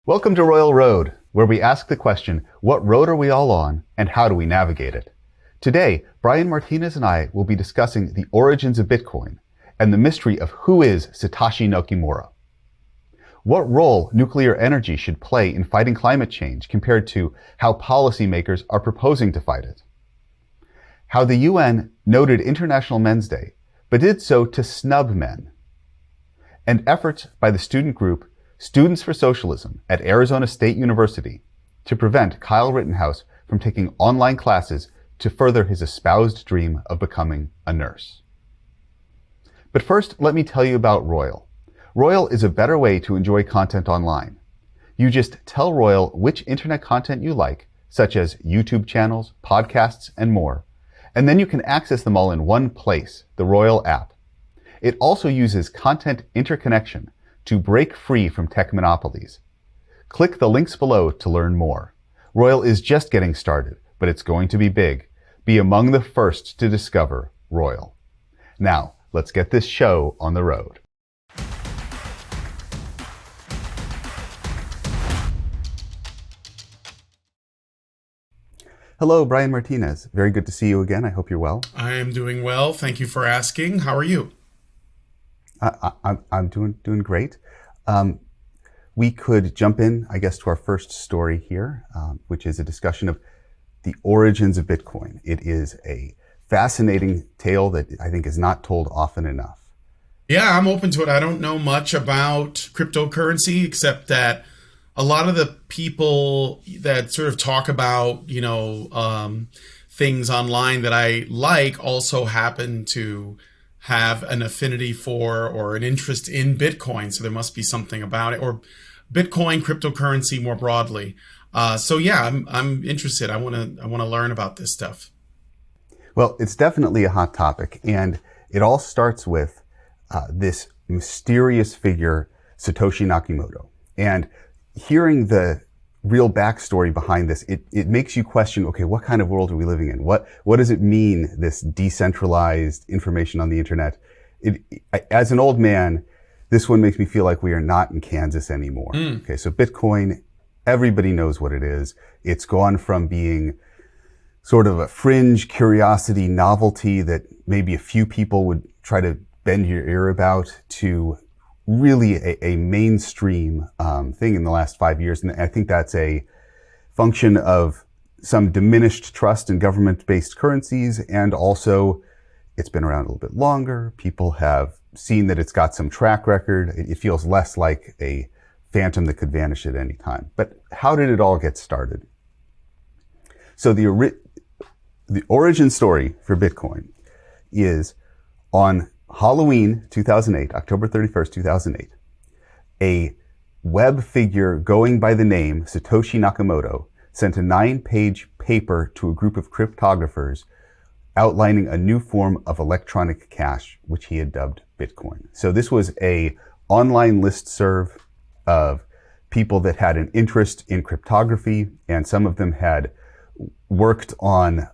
Welcome to Roil Road, where we ask the question, what road are we all on and how do we navigate it? Today, Brian Martinez and I will be discussing the origins of Bitcoin and the mystery of who is Satoshi Nakamoto. What role nuclear energy should play in fighting climate change compared to how policymakers are proposing to fight it? How the UN noted International Men's Day, but did so to snub men. And efforts by the student group Students for Socialism at Arizona State University to prevent Kyle Rittenhouse from taking online classes to further his espoused dream of becoming a nurse. But first, let me tell you about Roil. Roil is a better way to enjoy content online. You just tell Roil which internet content you like, such as YouTube channels, podcasts, and more, and then you can access them all in one place, the Roil app. It also uses content interconnection to break free from tech monopolies. Click the links below to learn more. Roil is just getting started, but it's going to be big. Be among the first to discover Roil. Now, let's get this show on the road. Hello, Brian Martinez. Very good to see you again. I hope you're well. I am doing well. Thank you for asking. How are you? I'm doing great. We could jump in, I guess, to our first story here, which is a discussion of the origins of Bitcoin. It is a fascinating tale that I think is not told often enough. Yeah, I'm open to it. I don't know much about cryptocurrency except that a lot of the people that sort of talk about, things online that I like also happen to have an affinity for or an interest in Bitcoin. So there must be something about it, or Bitcoin, cryptocurrency more broadly. I'm interested. I want to learn about this stuff. Well, it's definitely a hot topic, and it all starts with this mysterious figure, Satoshi Nakamoto. And hearing the real backstory behind this, it makes you question, okay, what kind of world are we living in? What does it mean, this decentralized information on the internet? As an old man, this one makes me feel like we are not in Kansas anymore. Okay, so Bitcoin, everybody knows what it is. It's gone from being sort of a fringe curiosity novelty that maybe a few people would try to bend your ear about to really a mainstream thing in the last 5 years. And I think that's a function of some diminished trust in government-based currencies, and also it's been around a little bit longer. People have seen that it's got some track record. It feels less like a phantom that could vanish at any time. But how did it all get started? So the origin story for Bitcoin is on Halloween 2008, October 31st, 2008, a web figure going by the name Satoshi Nakamoto sent a 9-page paper to a group of cryptographers outlining a new form of electronic cash, which he had dubbed Bitcoin. So this was a online listserv of people that had an interest in cryptography, and some of them had worked on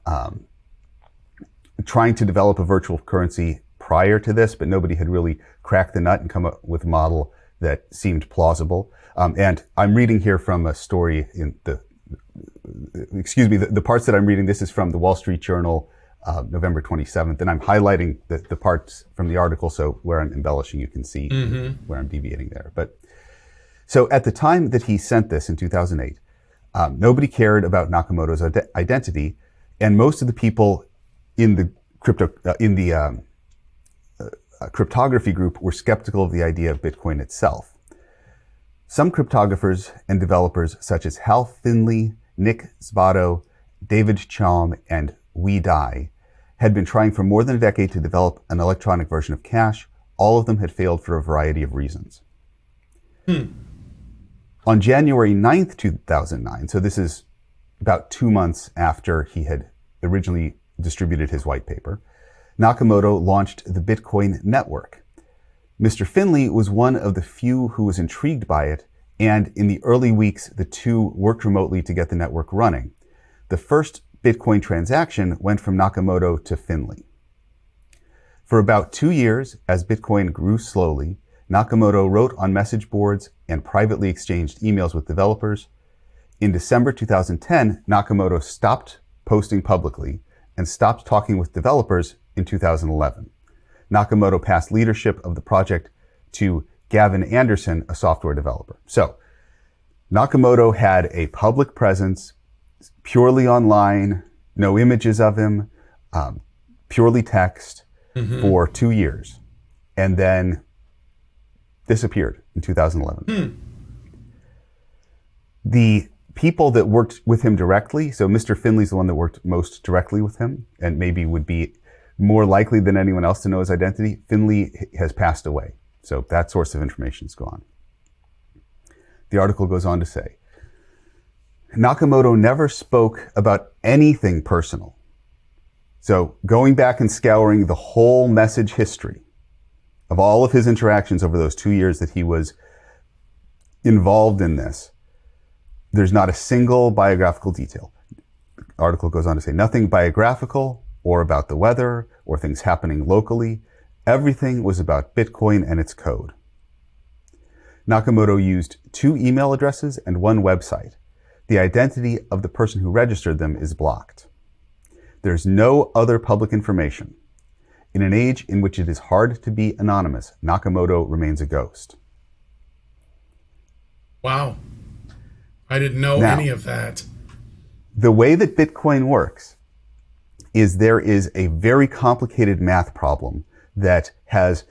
trying to develop a virtual currency prior to this, but nobody had really cracked the nut and come up with a model that seemed plausible. And I'm reading here from a story in the parts that I'm reading, this is from the Wall Street Journal, November 27th, and I'm highlighting the parts from the article, so where I'm embellishing, you can see where I'm deviating there. But so at the time that he sent this in 2008, nobody cared about Nakamoto's identity, and most of the people in the cryptography group were skeptical of the idea of Bitcoin itself. Some cryptographers and developers such as Hal Finley, Nick Sbato, David Chaum, and Wei Dai had been trying for more than a decade to develop an electronic version of cash. All of them had failed for a variety of reasons. On January 9th, 2009, so this is about 2 months after he had originally distributed his white paper, Nakamoto launched the Bitcoin network. Mr. Finley was one of the few who was intrigued by it, and in the early weeks, the two worked remotely to get the network running. The first Bitcoin transaction went from Nakamoto to Finley. For about 2 years, as Bitcoin grew slowly, Nakamoto wrote on message boards and privately exchanged emails with developers. In December 2010, Nakamoto stopped posting publicly and stopped talking with developers in 2011. Nakamoto passed leadership of the project to Gavin Anderson, a software developer. So, Nakamoto had a public presence, purely online, no images of him, purely text, for 2 years, and then disappeared in 2011. The people that worked with him directly, so Mr. Finley's the one that worked most directly with him, and maybe would be more likely than anyone else to know his identity. Finley has passed away, so that source of information is gone. The article goes on to say, Nakamoto never spoke about anything personal. So going back and scouring the whole message history of all of his interactions over those 2 years that he was involved in this, there's not a single biographical detail. The article goes on to say nothing biographical or about the weather or things happening locally. Everything was about Bitcoin and its code. Nakamoto used 2 email addresses and 1 website. The identity of the person who registered them is blocked. There's no other public information. In an age in which it is hard to be anonymous, Nakamoto remains a ghost. Wow. I didn't know any of that. The way that Bitcoin works is there is a very complicated math problem that has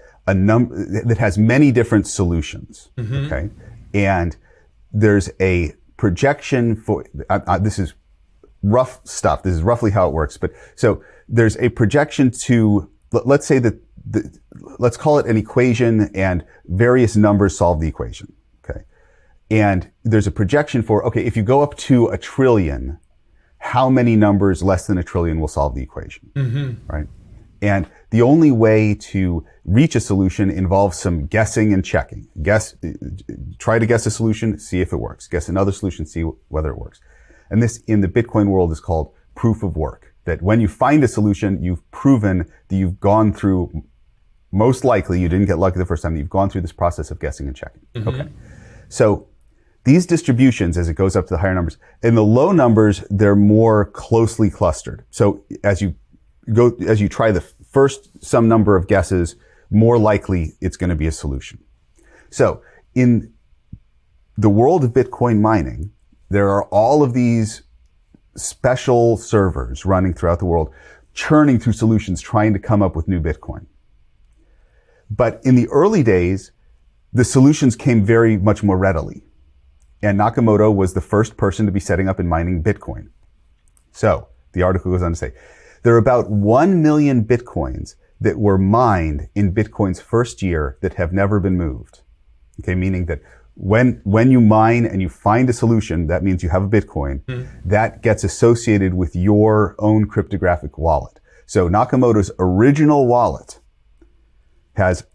many different solutions. Okay, and there's a projection for this is rough stuff. This is roughly how it works. But so there's a projection to, let's say that let's call it an equation, and various numbers solve the equation. Okay, and there's a projection for, okay, if you go up to 1 trillion, how many numbers less than 1 trillion will solve the equation, right? And the only way to reach a solution involves some guessing and checking. Try to guess a solution, see if it works. Guess another solution, see whether it works. And this in the Bitcoin world is called proof of work. That when you find a solution, you've proven that you've gone through, most likely you didn't get lucky the first time, you've gone through this process of guessing and checking. Okay. So these distributions, as it goes up to the higher numbers, in the low numbers, they're more closely clustered. So as you try the first some number of guesses, more likely it's going to be a solution. So in the world of Bitcoin mining, there are all of these special servers running throughout the world, churning through solutions, trying to come up with new Bitcoin. But in the early days, the solutions came very much more readily. And Nakamoto was the first person to be setting up and mining Bitcoin. So the article goes on to say, there are about 1 million Bitcoins that were mined in Bitcoin's first year that have never been moved. Okay, meaning that when you mine and you find a solution, that means you have a Bitcoin, that gets associated with your own cryptographic wallet. So Nakamoto's original wallet has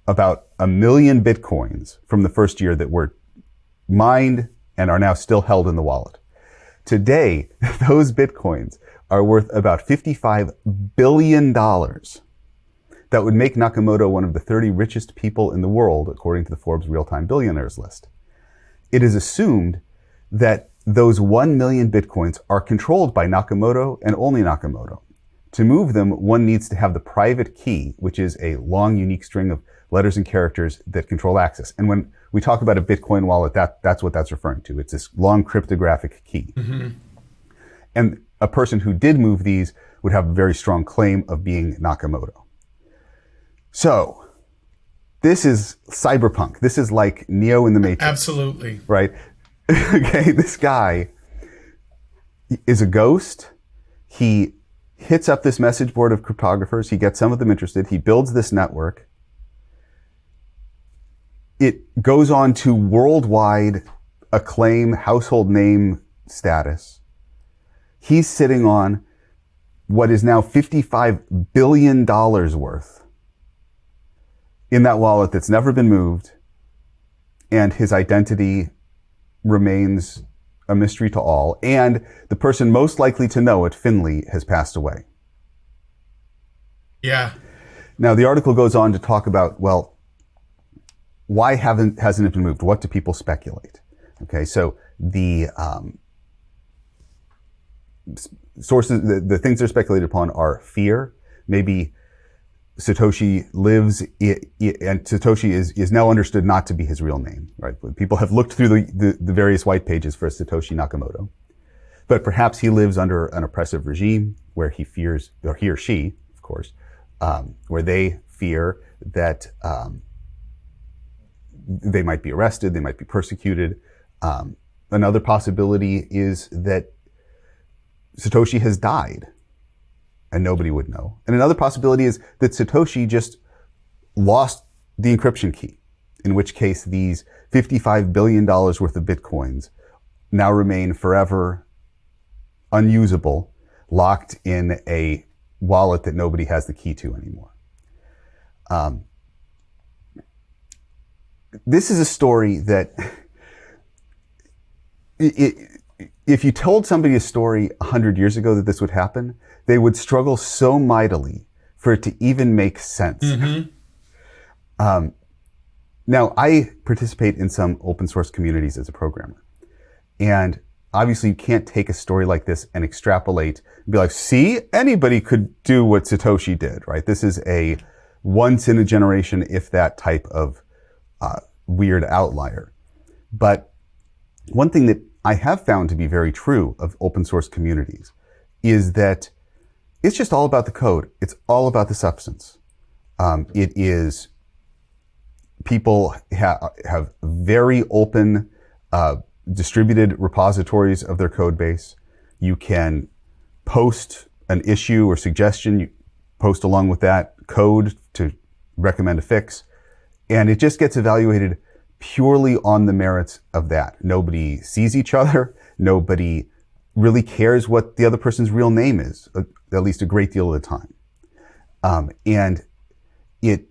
about 1 million Bitcoins from the first year that were mined and are now still held in the wallet. Today, those Bitcoins are worth about $55 billion. That would make Nakamoto one of the 30 richest people in the world, according to the Forbes Real-Time Billionaires list. It is assumed that those 1 million Bitcoins are controlled by Nakamoto and only Nakamoto. To move them, one needs to have the private key, which is a long, unique string of letters and characters that control access. And when we talk about a Bitcoin wallet, that's what that's referring to. It's this long cryptographic key. And a person who did move these would have a very strong claim of being Nakamoto. So, this is cyberpunk. This is like Neo in the Matrix. Absolutely. Right? Okay, this guy is a ghost. He hits up this message board of cryptographers. He gets some of them interested. He builds this network. It goes on to worldwide acclaim, household name status. He's sitting on what is now $55 billion worth in that wallet that's never been moved, and his identity remains a mystery to all, and the person most likely to know it, Finley, has passed away. Yeah. Now, the article goes on to talk about, well, why hasn't it been moved? What do people speculate? Okay, so the sources, the things they're speculated upon are fear. Maybe Satoshi lives, and Satoshi is now understood not to be his real name, right? People have looked through the various white pages for Satoshi Nakamoto, but perhaps he lives under an oppressive regime where he fears, or he or she, of course, where they fear that they might be arrested, they might be persecuted. Another possibility is that Satoshi has died and nobody would know. And another possibility is that Satoshi just lost the encryption key, in which case these $55 billion worth of Bitcoins now remain forever unusable, locked in a wallet that nobody has the key to anymore. This is a story that if you told somebody a story 100 years ago that this would happen, they would struggle so mightily for it to even make sense. Mm-hmm. Now, I participate in some open source communities as a programmer. And obviously, you can't take a story like this and extrapolate and be like, see, anybody could do what Satoshi did, right? This is a once in a generation, if that type of weird outlier. But one thing that I have found to be very true of open source communities is that it's just all about the code. It's all about the substance. It is, people have very open, distributed repositories of their code base. You can post an issue or suggestion, you post along with that code to recommend a fix, and it just gets evaluated purely on the merits of that. Nobody sees each other. Nobody really cares what the other person's real name is, at least a great deal of the time. And it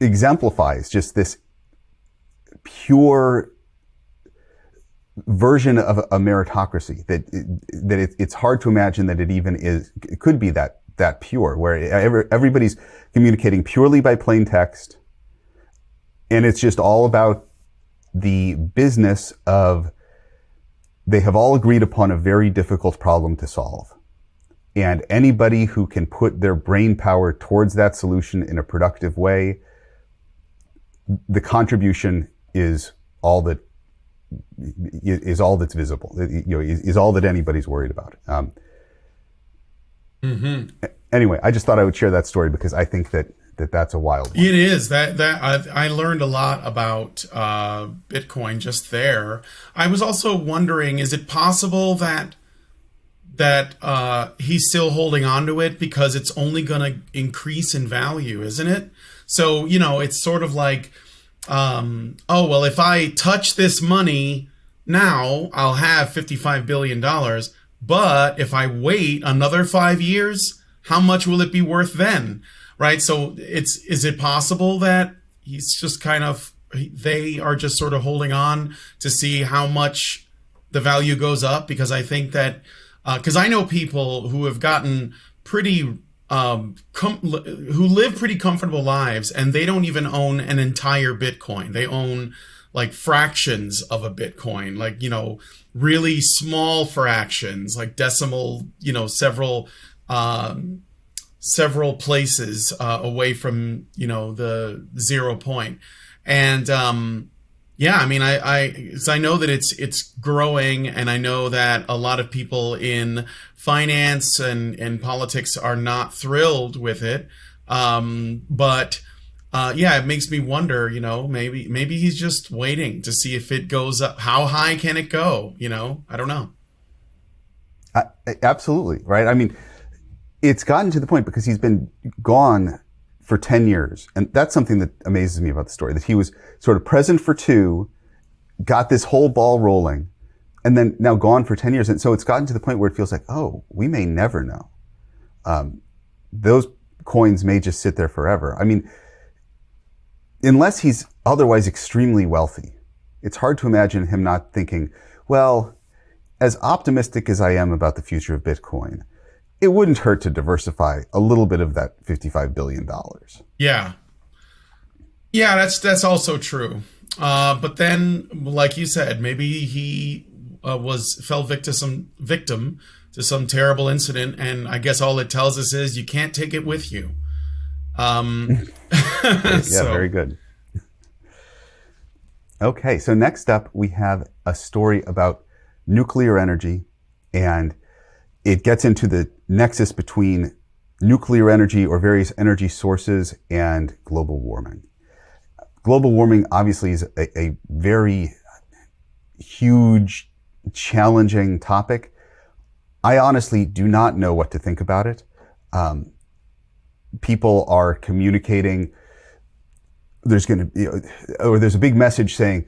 exemplifies just this pure version of a meritocracy that it's hard to imagine that it even is, it could be that pure, where everybody's communicating purely by plain text. And it's just all about the business of, they have all agreed upon a very difficult problem to solve. And anybody who can put their brain power towards that solution in a productive way, the contribution is all that's visible, is all that anybody's worried about. Anyway, I just thought I would share that story because I think that's a wild one. It is that I learned a lot about Bitcoin just there. I was also wondering, is it possible that he's still holding on to it because it's only going to increase in value, isn't it? So, it's sort of like, oh, well, if I touch this money now, I'll have $55 billion. But if I wait another 5 years, how much will it be worth then? Right. So is it possible that he's just they are just sort of holding on to see how much the value goes up? Because I think that, because I know people who have gotten pretty, who live pretty comfortable lives and they don't even own an entire Bitcoin. They own like fractions of a Bitcoin, like, really small fractions, like decimal, several places away from the 0 point. And I know that it's growing, and I know that a lot of people in finance and politics are not thrilled with it, but it makes me wonder, maybe he's just waiting to see if it goes up. How high can it go? I don't know. Absolutely, right? I mean, it's gotten to the point because he's been gone for 10 years. And that's something that amazes me about the story, that he was sort of present for 2, got this whole ball rolling, and then now gone for 10 years. And so it's gotten to the point where it feels like, oh, we may never know. Those coins may just sit there forever. I mean, unless he's otherwise extremely wealthy, it's hard to imagine him not thinking, well, as optimistic as I am about the future of Bitcoin, it wouldn't hurt to diversify a little bit of that $55 billion. Yeah. Yeah, that's also true. But then, like you said, maybe he was fell victim to some terrible incident, and I guess all it tells us is you can't take it with you. Um, Yeah, very so good. Okay, so next up we have a story about nuclear energy, and it gets into the nexus between nuclear energy or various energy sources and global warming. Global warming obviously is a very huge, challenging topic. I honestly do not know what to think about it. People are communicating. There's going to be, or there's a big message saying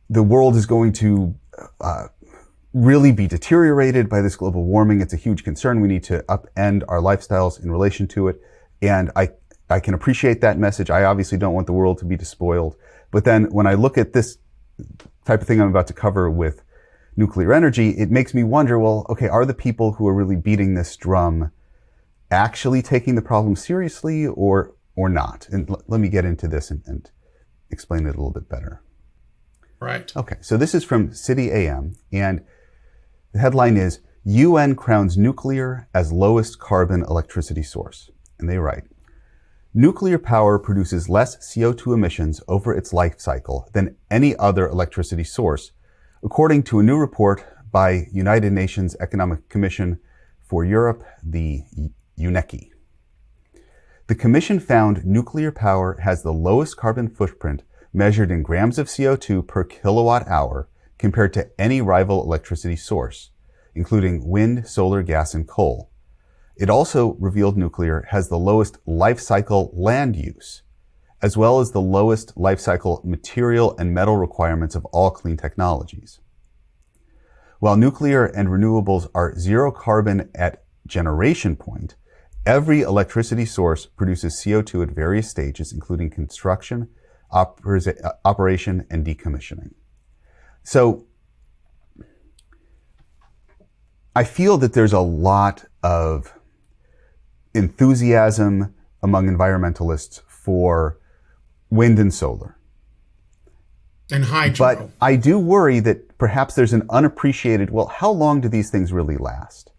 the world is going to really be deteriorated by this global warming. It's a huge concern. We need to upend our lifestyles in relation to it. And I can appreciate that message. I obviously don't want the world to be despoiled. But then when I look at this type of thing I'm about to cover with nuclear energy, it makes me wonder, well, okay, are the people who are really beating this drum actually taking the problem seriously or not? And let me get into this and explain it a little bit better. right. Okay, so this is from City AM, and the headline is, UN crowns nuclear as lowest carbon electricity source. And they write, nuclear power produces less CO2 emissions over its life cycle than any other electricity source, according to a new report by United Nations Economic Commission for Europe, the UNECI. The Commission found nuclear power has the lowest carbon footprint measured in grams of CO2 per kilowatt hour compared to any rival electricity source, including wind, solar, gas, and coal. It also revealed nuclear has the lowest life cycle land use, as well as the lowest life cycle material and metal requirements of all clean technologies. While nuclear and renewables are zero carbon at generation point, every electricity source produces CO2 at various stages, including construction, operation, and decommissioning. So I feel that there's a lot of enthusiasm among environmentalists for wind and solar. And hydro. But I do worry that perhaps there's an unappreciated, well, how long do these things really last?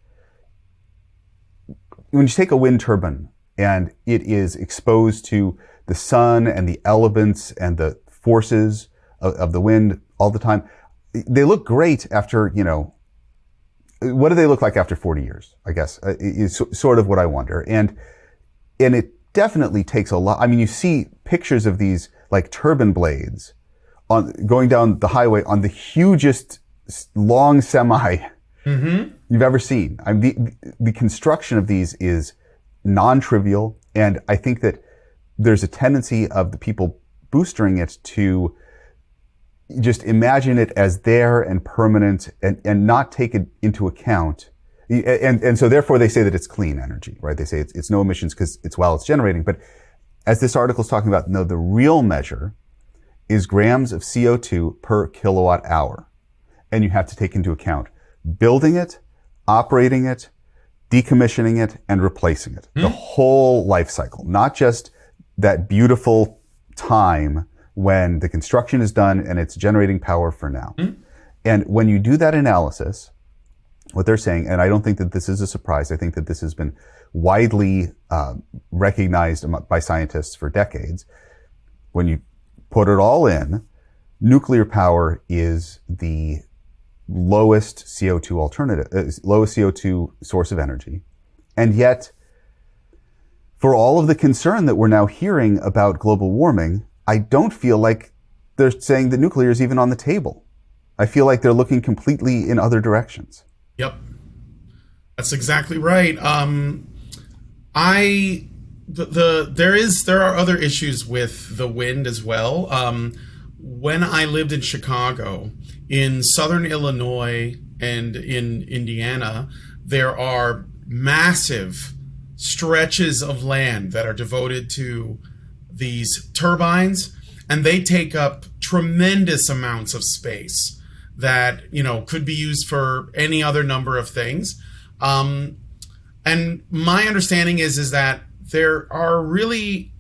When you take a wind turbine and it is exposed to the sun and the elements and the forces of the wind all the time, they look great after, what do they look like after 40 years, I guess, is sort of what I wonder. And it definitely takes a lot. I mean, you see pictures of these like turbine blades going down the highway on the hugest long semi you've ever seen. I mean, the construction of these is non-trivial, and I think that there's a tendency of the people boostering it to just imagine it as there and permanent and not take it into account. And so therefore they say that it's clean energy, right? They say it's no emissions because it's while it's generating. But as this article is talking about, no, the real measure is grams of CO2 per kilowatt hour. And you have to take into account building it, operating it, decommissioning it, and replacing it. The whole life cycle, not just that beautiful time when the construction is done and it's generating power for now. And when you do that analysis, what they're saying, and I don't think that this is a surprise, I think that this has been widely recognized by scientists for decades. When you put it all in, nuclear power is the lowest CO2 lowest CO2 source of energy. And yet, for all of the concern that we're now hearing about global warming, I don't feel like they're saying that nuclear is even on the table. I feel like they're looking completely in other directions. Yep. That's exactly right. There are other issues with the wind as well. When I lived in Chicago, in southern Illinois and in Indiana, there are massive stretches of land that are devoted to these turbines, and they take up tremendous amounts of space that, could be used for any other number of things. And my understanding is that there are really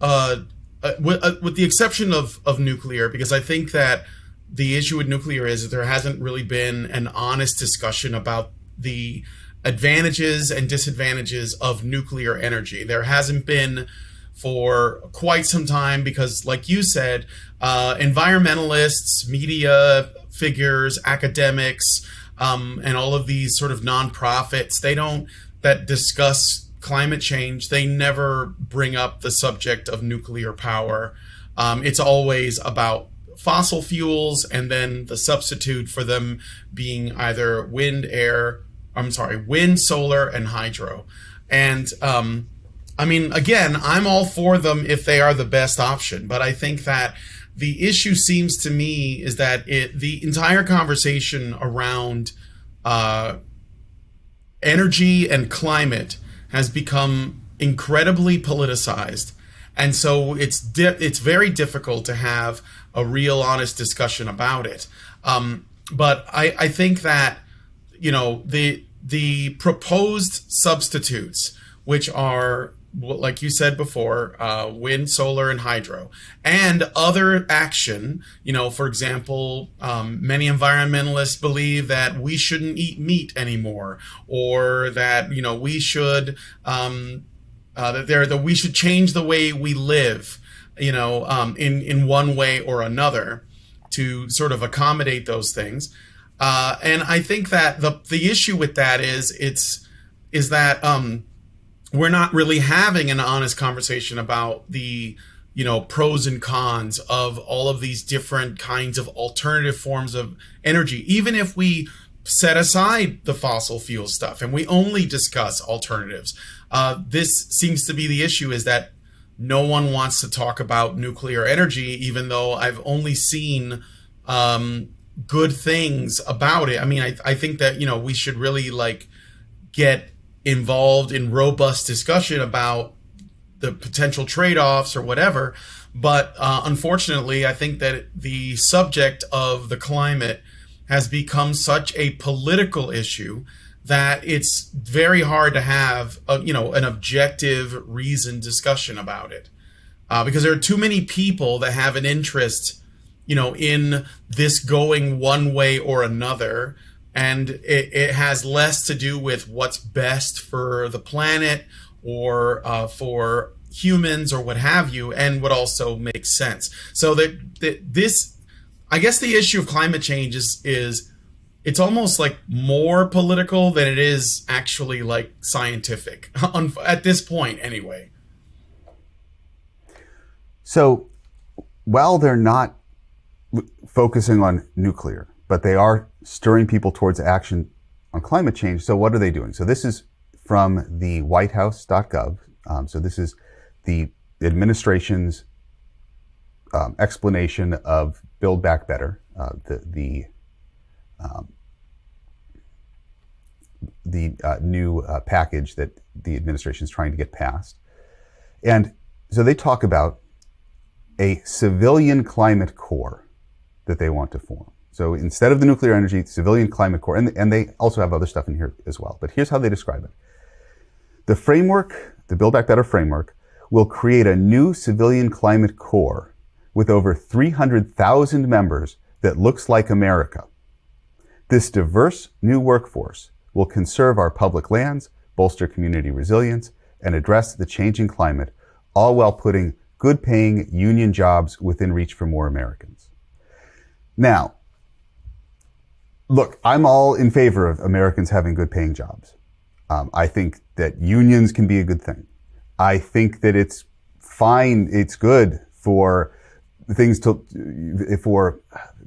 with the exception of nuclear, because I think that the issue with nuclear is that there hasn't really been an honest discussion about the advantages and disadvantages of nuclear energy. There hasn't been for quite some time because, like you said, environmentalists, media figures, academics, and all of these sort of nonprofits, that discuss climate change, they never bring up the subject of nuclear power. It's always about fossil fuels and then the substitute for them being either wind, solar, and hydro. And I mean, again, I'm all for them if they are the best option. But I think that the issue seems to me is that the entire conversation around energy and climate has become incredibly politicized. And so it's very difficult to have a real honest discussion about it. But I think that, the proposed substitutes, which are, like you said before, wind, solar, and hydro, and other action, for example, many environmentalists believe that we shouldn't eat meat anymore, or that, we should, that we should change the way we live, in one way or another to sort of accommodate those things. And I think that the issue with that is that we're not really having an honest conversation about the, pros and cons of all of these different kinds of alternative forms of energy. Even if we set aside the fossil fuel stuff and we only discuss alternatives, this seems to be the issue, is that no one wants to talk about nuclear energy, even though I've only seen good things about it. I mean, I think that, we should really get involved in robust discussion about the potential trade-offs or whatever. But unfortunately, I think that the subject of the climate has become such a political issue that it's very hard to have an objective, reasoned discussion about it, because there are too many people that have an interest, in this going one way or another, and it has less to do with what's best for the planet or for humans or what have you, and what also makes sense. So that this, I guess, the issue of climate change is it's almost like more political than it is actually scientific at this point anyway. So while they're not focusing on nuclear, but they are stirring people towards action on climate change. So what are they doing? So this is from the whitehouse.gov. So this is the administration's explanation of Build Back Better, the new package that the administration is trying to get passed. And so they talk about a civilian climate corps that they want to form. So instead of the nuclear energy, civilian climate corps, and they also have other stuff in here as well. But here's how they describe it. The framework, the Build Back Better framework, will create a new civilian climate corps with over 300,000 members that looks like America. This diverse new workforce will conserve our public lands, bolster community resilience, and address the changing climate, all while putting good-paying union jobs within reach for more Americans. Now, look, I'm all in favor of Americans having good-paying jobs. I think that unions can be a good thing. I think that it's fine, it's good for for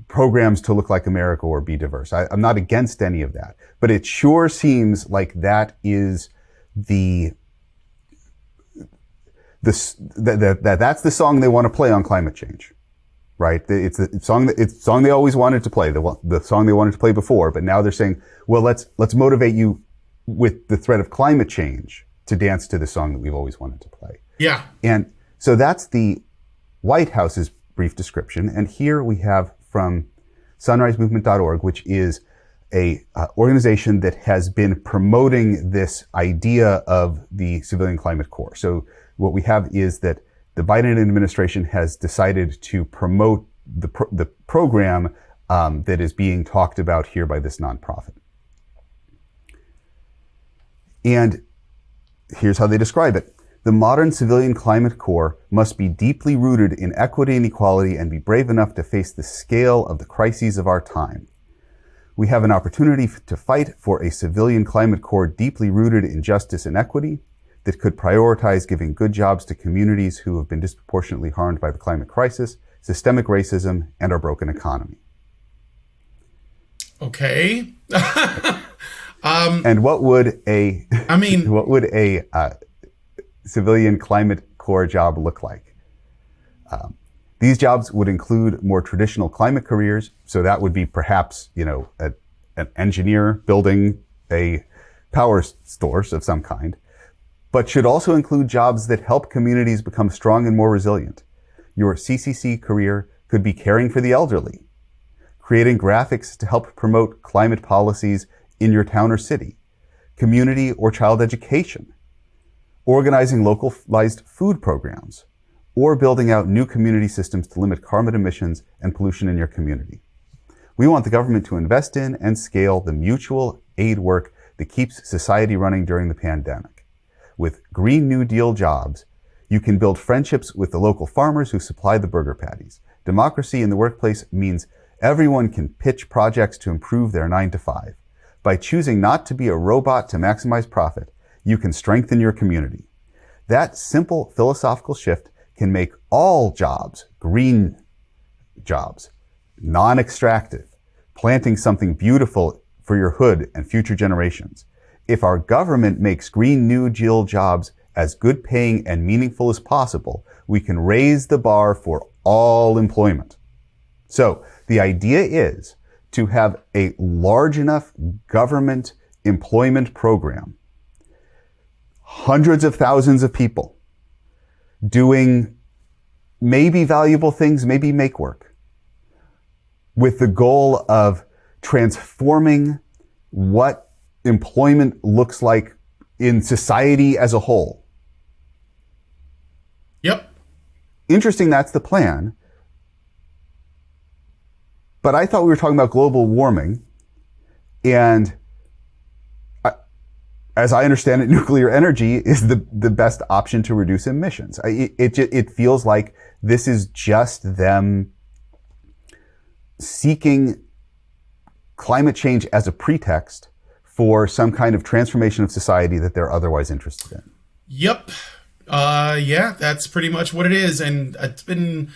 programs to look like America or be diverse. I'm not against any of that, but it sure seems like that is that's the song they want to play on climate change, right? It's the song they always wanted to play, the song they wanted to play before, but now they're saying, well, let's motivate you with the threat of climate change to dance to the song that we've always wanted to play. Yeah. And so that's the White House's brief description. And here we have from sunrisemovement.org, which is a organization that has been promoting this idea of the civilian climate corps. So what we have is that the Biden administration has decided to promote the program that is being talked about here by this nonprofit. And here's how they describe it. The modern civilian climate corps must be deeply rooted in equity and equality and be brave enough to face the scale of the crises of our time. We have an opportunity to fight for a civilian climate corps deeply rooted in justice and equity that could prioritize giving good jobs to communities who have been disproportionately harmed by the climate crisis, systemic racism, and our broken economy. Okay. And what would a civilian climate corps job look like? These jobs would include more traditional climate careers. So that would be perhaps, an engineer building a power source of some kind, but should also include jobs that help communities become strong and more resilient. Your CCC career could be caring for the elderly, creating graphics to help promote climate policies in your town or city, community or child education, organizing localized food programs, or building out new community systems to limit carbon emissions and pollution in your community. We want the government to invest in and scale the mutual aid work that keeps society running during the pandemic. With Green New Deal jobs, you can build friendships with the local farmers who supply the burger patties. Democracy in the workplace means everyone can pitch projects to improve their 9 to 5. By choosing not to be a robot to maximize profit, you can strengthen your community. That simple philosophical shift can make all jobs green jobs, non-extractive, planting something beautiful for your hood and future generations. If our government makes Green New Deal jobs as good paying and meaningful as possible, we can raise the bar for all employment. So the idea is to have a large enough government employment program, hundreds of thousands of people doing maybe valuable things, maybe make work, with the goal of transforming what employment looks like in society as a whole. Yep. Interesting, that's the plan. But I thought we were talking about global warming, and as I understand it, nuclear energy is the best option to reduce emissions. It feels like this is just them seeking climate change as a pretext for some kind of transformation of society that they're otherwise interested in. Yep. Yeah, that's pretty much what it is. And it's been,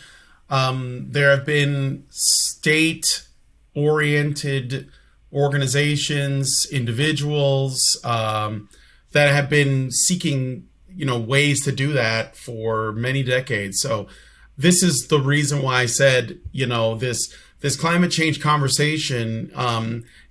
there have been state-oriented organizations, individuals that have been seeking, ways to do that for many decades. So this is the reason why I said, this climate change conversation,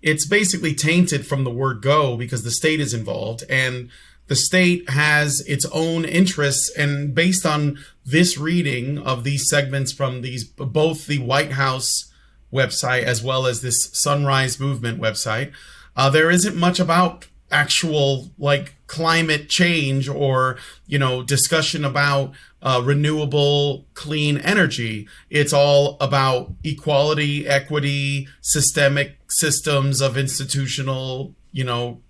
it's basically tainted from the word go because the state is involved and the state has its own interests. And based on this reading of these segments from both the White House website as well as this Sunrise Movement website, there isn't much about actual climate change or discussion about renewable clean energy. It's all about equality, equity, systemic systems of institutional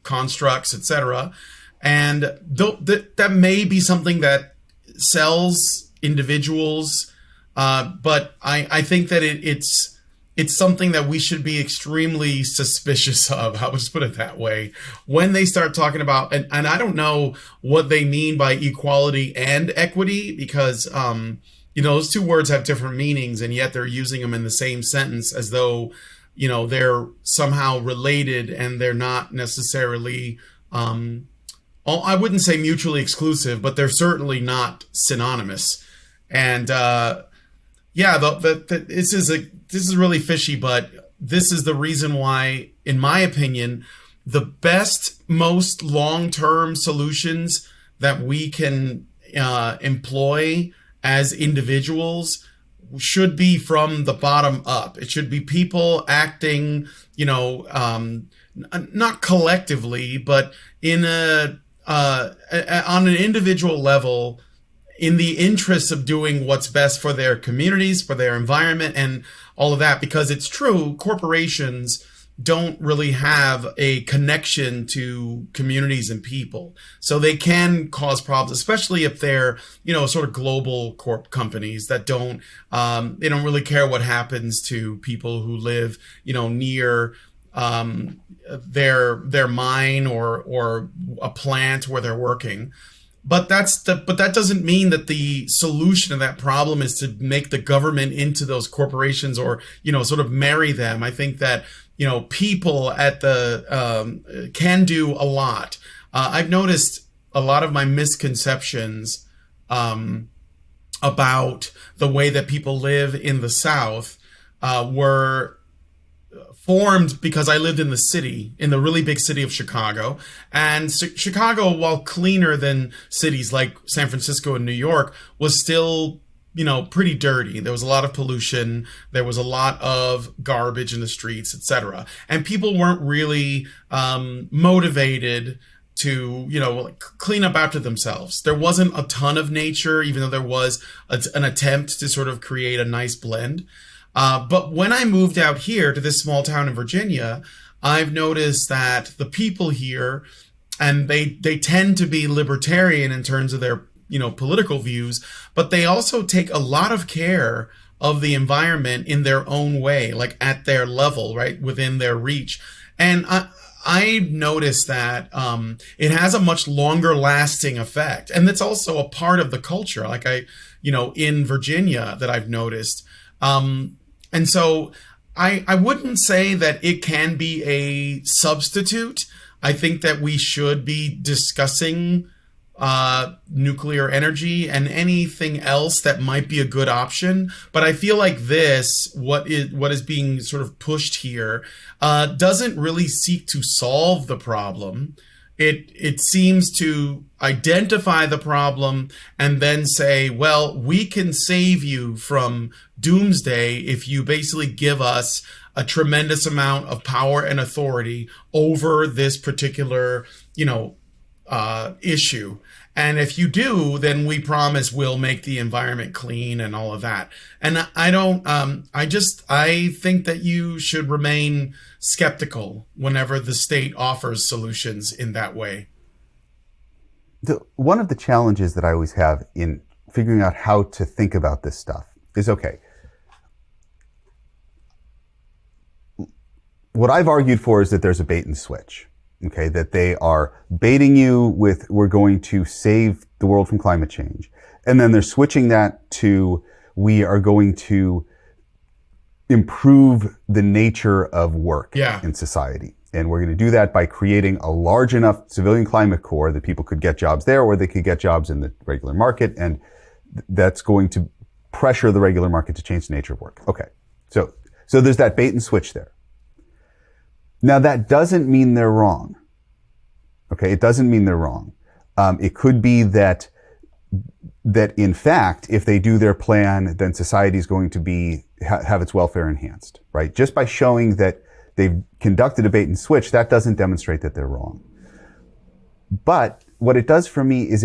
constructs, etc. And that may be something that sells individuals, but I think that it's something that we should be extremely suspicious of. I'll just put it that way. When they start talking about, and I don't know what they mean by equality and equity, because, those two words have different meanings, and yet they're using them in the same sentence as though, they're somehow related, and they're not necessarily, I wouldn't say mutually exclusive, but they're certainly not synonymous. And, this is really fishy, but this is the reason why, in my opinion, the best, most long-term solutions that we can employ as individuals should be from the bottom up. It should be people acting, not collectively, but on an individual level, in the interest of doing what's best for their communities, for their environment, and all of that. Because it's true, corporations don't really have a connection to communities and people. So they can cause problems, especially if they're, sort of global corp companies that they don't really care what happens to people who live, near their mine or a plant where they're working. But that doesn't mean that the solution to that problem is to make the government into those corporations or, sort of marry them. I think that, people at the can do a lot. I've noticed a lot of my misconceptions about the way that people live in the South were formed because I lived in the really big city of Chicago. And Chicago, while cleaner than cities like San Francisco and New York, was still, pretty dirty. There was a lot of pollution. There was a lot of garbage in the streets, etc. And people weren't really motivated to, clean up after themselves. There wasn't a ton of nature, even though there was an attempt to sort of create a nice blend. But when I moved out here to this small town in Virginia, I've noticed that the people here, and they tend to be libertarian in terms of their, political views, but they also take a lot of care of the environment in their own way, like at their level, right, within their reach. And I've noticed that it has a much longer lasting effect. And that's also a part of the culture, like in Virginia that I've noticed. And so I wouldn't say that it can be a substitute. I think that we should be discussing nuclear energy and anything else that might be a good option. But I feel like what is being sort of pushed here, doesn't really seek to solve the problem. It seems to identify the problem and then say, well, we can save you from doomsday if you basically give us a tremendous amount of power and authority over this particular, issue. And if you do, then we promise we'll make the environment clean and all of that. And I think that you should remain skeptical whenever the state offers solutions in that way. One of the challenges that I always have in figuring out how to think about this stuff is, okay, what I've argued for is that there's a bait and switch. Okay, that they are baiting you with, we're going to save the world from climate change. And then they're switching that to, we are going to improve the nature of work in society. And we're going to do that by creating a large enough civilian climate corps that people could get jobs there, or they could get jobs in the regular market. And that's going to pressure the regular market to change the nature of work. Okay, so there's that bait and switch there. Now, that doesn't mean they're wrong. Okay, it doesn't mean they're wrong. It could be that in fact, if they do their plan, then society is going to have its welfare enhanced, right? Just by showing that they've conducted a bait and switch, that doesn't demonstrate that they're wrong. But what it does for me is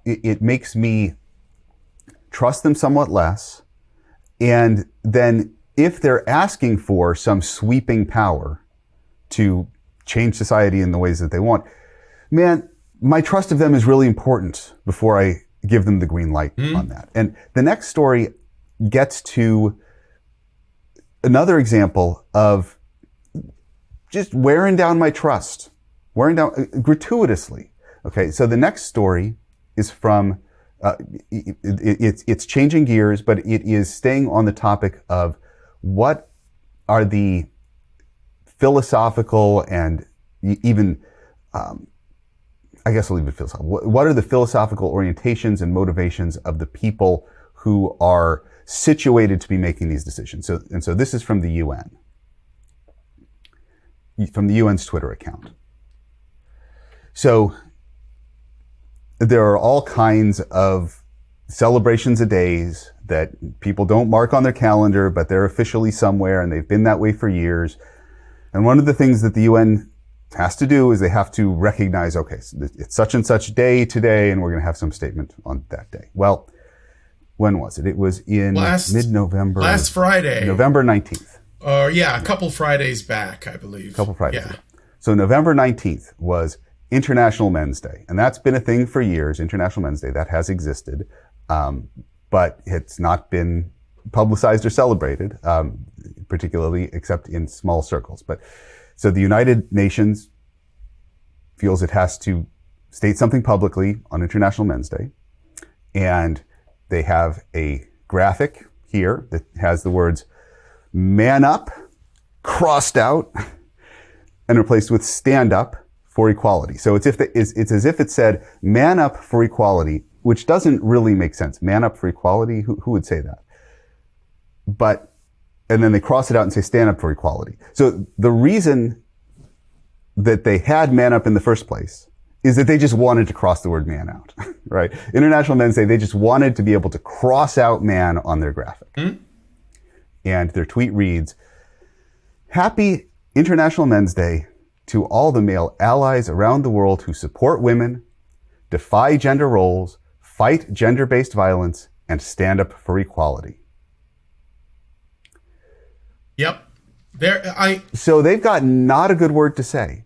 it makes me trust them somewhat less. And then if they're asking for some sweeping power to change society in the ways that they want, man, my trust of them is really important before I give them the green light on that. And the next story gets to another example of just wearing down my trust, wearing down gratuitously. Okay, so the next story is from, it's changing gears, but it is staying on the topic of what are the philosophical and even, I guess I'll leave it philosophical. What are the philosophical orientations and motivations of the people who are situated to be making these decisions? So this is from the UN, from the UN's Twitter account. So there are all kinds of celebrations of days that people don't mark on their calendar, but they're officially somewhere and they've been that way for years. And one of the things that the UN has to do is they have to recognize, okay, so it's such and such day today, and we're going to have some statement on that day. Well, when was it? It was in mid-November. Last Friday. November 19th. Yeah, a couple Fridays back, I believe. A couple Fridays ago. So November 19th was International Men's Day. And that's been a thing for years, International Men's Day. That has existed. But it's not been publicized or celebrated, particularly except in small circles. But so the United Nations feels it has to state something publicly on International Men's Day. And they have a graphic here that has the words "man up" crossed out and replaced with "stand up for equality." So it's as if it said "man up for equality," which doesn't really make sense. Man up for equality? Who would say that? And then they cross it out and say "stand up for equality." So the reason that they had "man up" in the first place is that they just wanted to cross the word "man" out, right? International Men's Day, they just wanted to be able to cross out "man" on their graphic. And their tweet reads, "Happy International Men's Day to all the male allies around the world who support women, defy gender roles, fight gender-based violence, and stand up for equality." Yep. So they've got not a good word to say.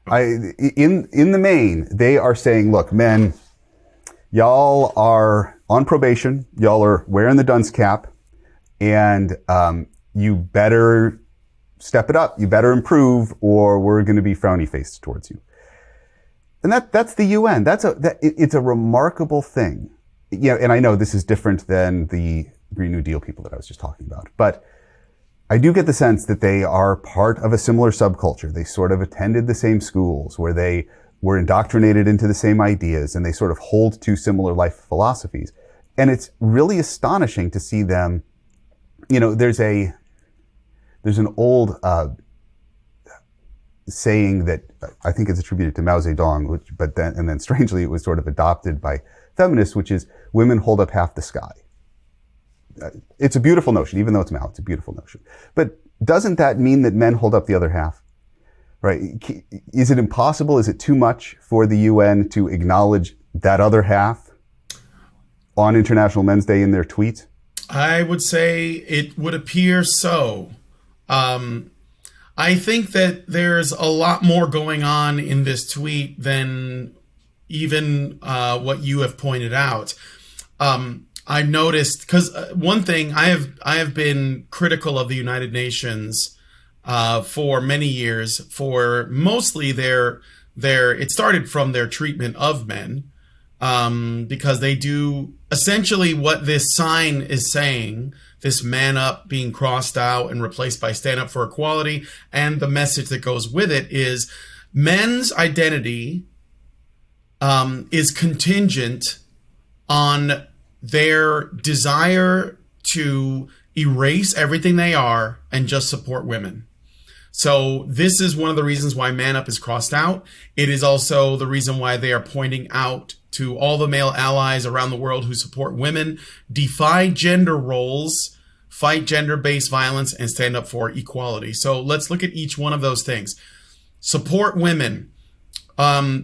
In the main, they are saying, look, men, y'all are on probation. Y'all are wearing the dunce cap, and you better step it up. You better improve, or we're going to be frowny faced towards you. And that's the UN. It's a remarkable thing. And I know this is different than the Green New Deal people that I was just talking about, but I do get the sense that they are part of a similar subculture. They sort of attended the same schools where they were indoctrinated into the same ideas, and they sort of hold to similar life philosophies. And it's really astonishing to see them. There's an old saying that I think is attributed to Mao Zedong, but then strangely it was sort of adopted by feminists, which is women hold up half the sky. It's a beautiful notion, even though it's Mao, it's a beautiful notion. But doesn't that mean that men hold up the other half? Right? Is it impossible? Is it too much for the UN to acknowledge that other half on International Men's Day in their tweet? I would say it would appear so. I think that there's a lot more going on in this tweet than even what you have pointed out. I noticed, because one thing, I have been critical of the United Nations for many years, for mostly it started from their treatment of men, because they do essentially what this sign is saying, this "man up" being crossed out and replaced by "stand up for equality," and the message that goes with it is men's identity is contingent on their desire to erase everything they are and just support women. So this is one of the reasons why "man up" is crossed out. It is also the reason why they are pointing out to all the male allies around the world who support women, defy gender roles, fight gender-based violence, and stand up for equality. So let's look at each one of those things. Support women.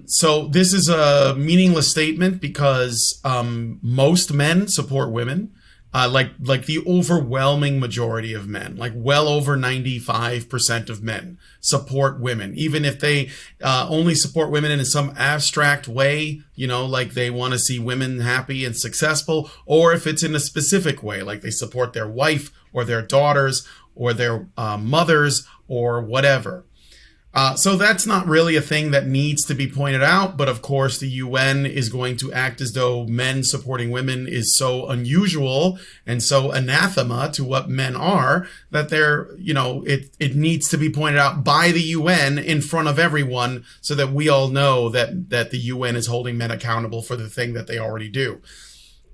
So this is a meaningless statement because most men support women, like the overwhelming majority of men, like well over 95% of men support women, even if they only support women in some abstract way, like they want to see women happy and successful, or if it's in a specific way, like they support their wife or their daughters or their mothers or whatever. So that's not really a thing that needs to be pointed out. But of course, the UN is going to act as though men supporting women is so unusual and so anathema to what men are that it needs to be pointed out by the UN in front of everyone so that we all know that the UN is holding men accountable for the thing that they already do.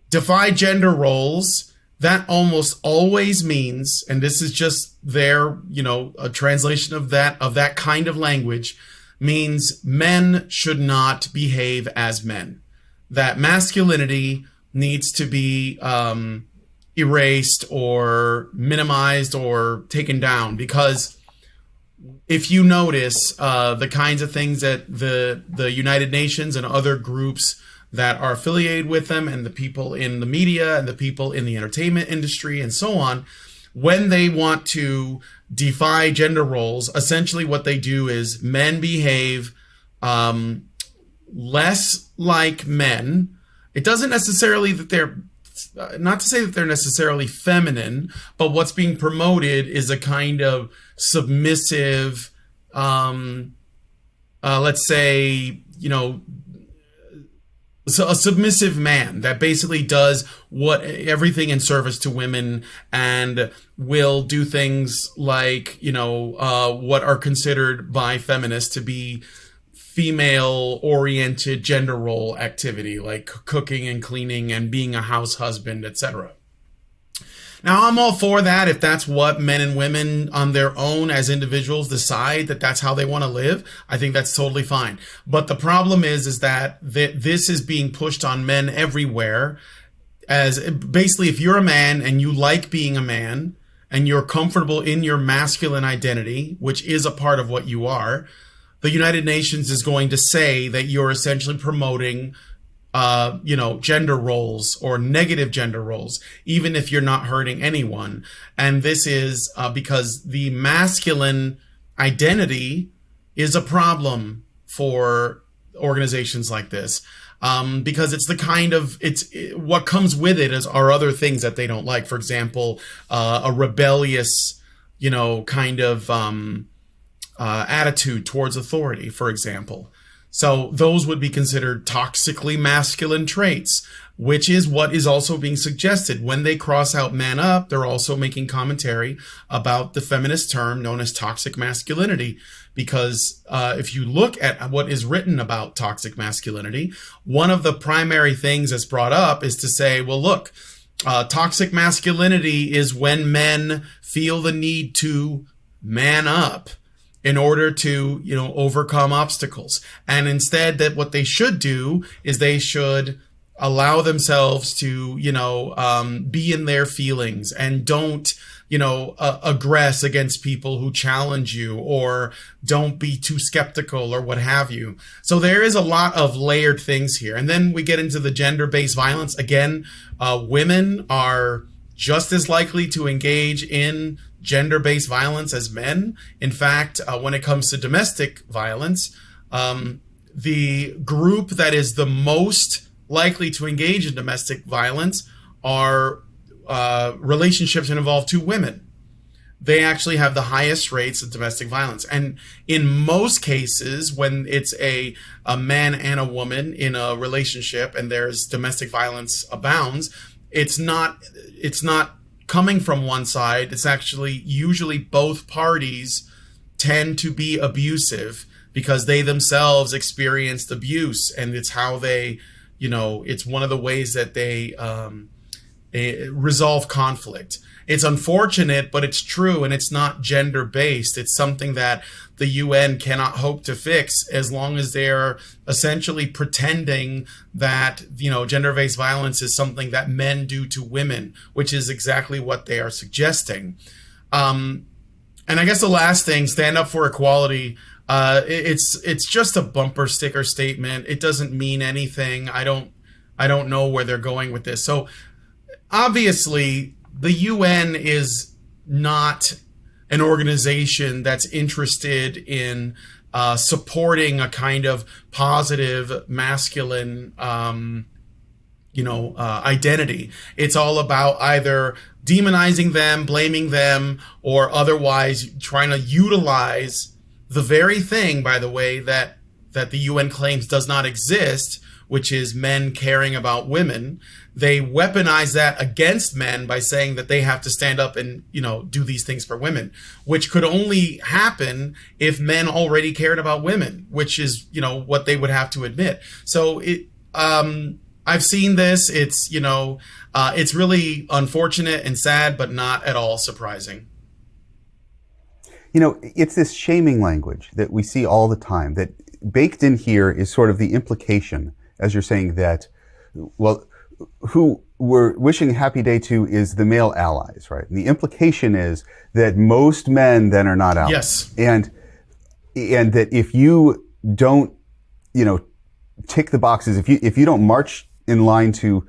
Defy gender roles. That almost always means, and this is just a translation of that kind of language, means men should not behave as men. That masculinity needs to be erased or minimized or taken down, because if you notice the kinds of things that the United Nations and other groups that are affiliated with them, and the people in the media and the people in the entertainment industry and so on, when they want to defy gender roles, essentially what they do is men behave less like men. It doesn't necessarily that they're not to say that they're necessarily feminine, but what's being promoted is a kind of submissive, let's say, so a submissive man that basically does everything in service to women, and will do things like, what are considered by feminists to be female oriented gender role activity, like cooking and cleaning and being a house husband, etc. Now, I'm all for that if that's what men and women on their own as individuals decide that that's how they want to live. I think that's totally fine. But the problem is that this is being pushed on men everywhere, as basically if you're a man and you like being a man and you're comfortable in your masculine identity, which is a part of what you are, the United Nations is going to say that you're essentially promoting gender roles or negative gender roles, even if you're not hurting anyone. And this is because the masculine identity is a problem for organizations like this, because it's the kind of, what comes with it are other things that they don't like. For example, a rebellious, kind of attitude towards authority, for example. So those would be considered toxically masculine traits, which is what is also being suggested. When they cross out man up, they're also making commentary about the feminist term known as toxic masculinity. Because if you look at what is written about toxic masculinity, one of the primary things that's brought up is to say, well, look, toxic masculinity is when men feel the need to man up in order to, overcome obstacles. And instead, that what they should do is they should allow themselves to, be in their feelings, and don't, aggress against people who challenge you, or don't be too skeptical or what have you. So there is a lot of layered things here. And then we get into the gender-based violence. Again, women are just as likely to engage in gender-based violence as men. In fact, when it comes to domestic violence, the group that is the most likely to engage in domestic violence are relationships that involve two women. They actually have the highest rates of domestic violence. And in most cases, when it's a man and a woman in a relationship and there's domestic violence abounds, it's not coming from one side. It's actually usually both parties tend to be abusive because they themselves experienced abuse, and it's how they, it's one of the ways that they resolve conflict. It's unfortunate, but it's true, and it's not gender-based. It's something that the UN cannot hope to fix as long as they're essentially pretending that, gender-based violence is something that men do to women, which is exactly what they are suggesting. And I guess the last thing, stand up for equality. It's just a bumper sticker statement. It doesn't mean anything. I don't know where they're going with this. So obviously, the UN is not an organization that's interested in supporting a kind of positive masculine, identity. It's all about either demonizing them, blaming them, or otherwise trying to utilize the very thing, by the way, that the UN claims does not exist, which is men caring about women. They weaponize that against men by saying that they have to stand up and, do these things for women, which could only happen if men already cared about women, which is, what they would have to admit. So I've seen this. It's, it's really unfortunate and sad, but not at all surprising. It's this shaming language that we see all the time, that baked in here is sort of the implication, as you're saying, that, well, who we're wishing a happy day to is the male allies, right? And the implication is that most men then are not allies. Yes. And that if you don't, tick the boxes, if you don't march in line to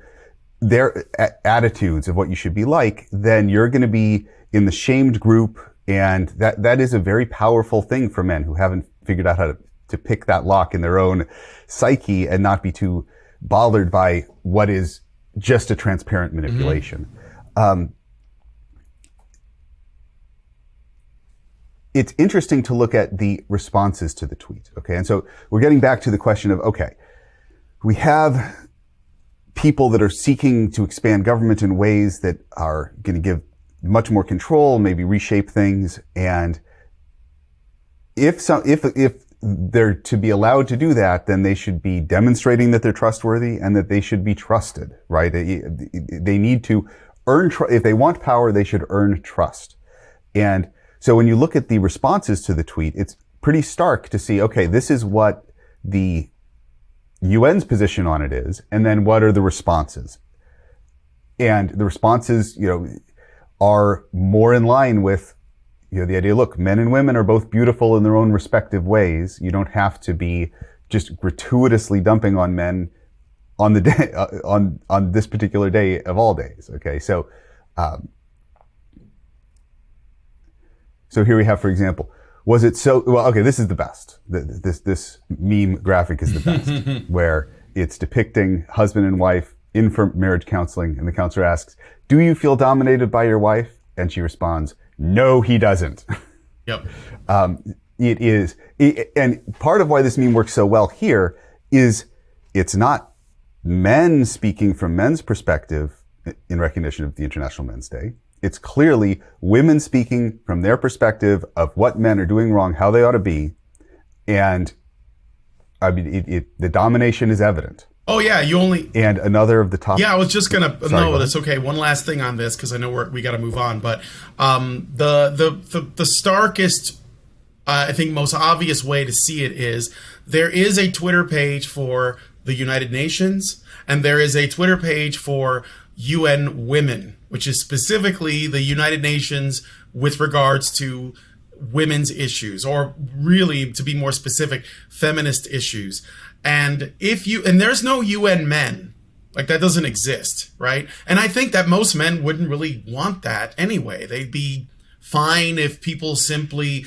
their attitudes of what you should be like, then you're going to be in the shamed group. And that is a very powerful thing for men who haven't figured out how to pick that lock in their own psyche and not be too bothered by what is just a transparent manipulation. It's interesting to look at the responses to the tweet. Okay. And so we're getting back to the question of, okay, we have people that are seeking to expand government in ways that are going to give much more control, maybe reshape things. And if they're to be allowed to do that, then they should be demonstrating that they're trustworthy and that they should be trusted, right? They need to earn, if they want power, they should earn trust. And so when you look at the responses to the tweet, it's pretty stark to see, okay, this is what the UN's position on it is, and then what are the responses? And the responses, are more in line with, the idea, look, men and women are both beautiful in their own respective ways. You don't have to be just gratuitously dumping on men on the day, on this particular day of all days. Okay. So here we have, for example, was it so, well, okay, this is the best. This meme graphic is the best, where it's depicting husband and wife in for marriage counseling, and the counselor asks, do you feel dominated by your wife? And she responds, no, he doesn't. Yep. And part of why this meme works so well here is it's not men speaking from men's perspective in recognition of the International Men's Day. It's clearly women speaking from their perspective of what men are doing wrong, how they ought to be. And I mean, the domination is evident. Oh yeah, and another of the top. Yeah, I was just gonna. No, that's okay. One last thing on this, because I know we got to move on. But the starkest, I think, most obvious way to see it is there is a Twitter page for the United Nations, and there is a Twitter page for UN Women, which is specifically the United Nations with regards to women's issues, or really, to be more specific, feminist issues. And there's no UN men, like that doesn't exist, right? And I think that most men wouldn't really want that anyway. They'd be fine if people simply,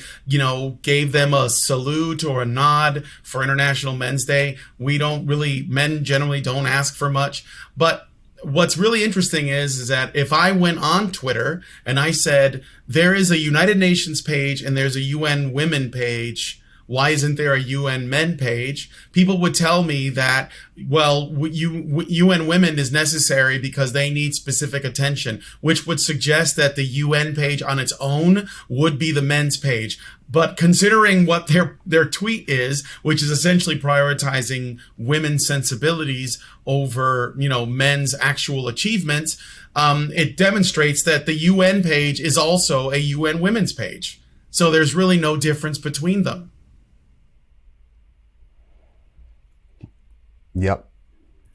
gave them a salute or a nod for International Men's Day. Men generally don't ask for much. But what's really interesting is that if I went on Twitter and I said, there is a United Nations page and there's a UN Women page, why isn't there a UN Men page? People would tell me that, well, UN Women is necessary because they need specific attention, which would suggest that the UN page on its own would be the men's page. But considering what their tweet is, which is essentially prioritizing women's sensibilities over, men's actual achievements, it demonstrates that the UN page is also a UN Women's page. So there's really no difference between them. Yep.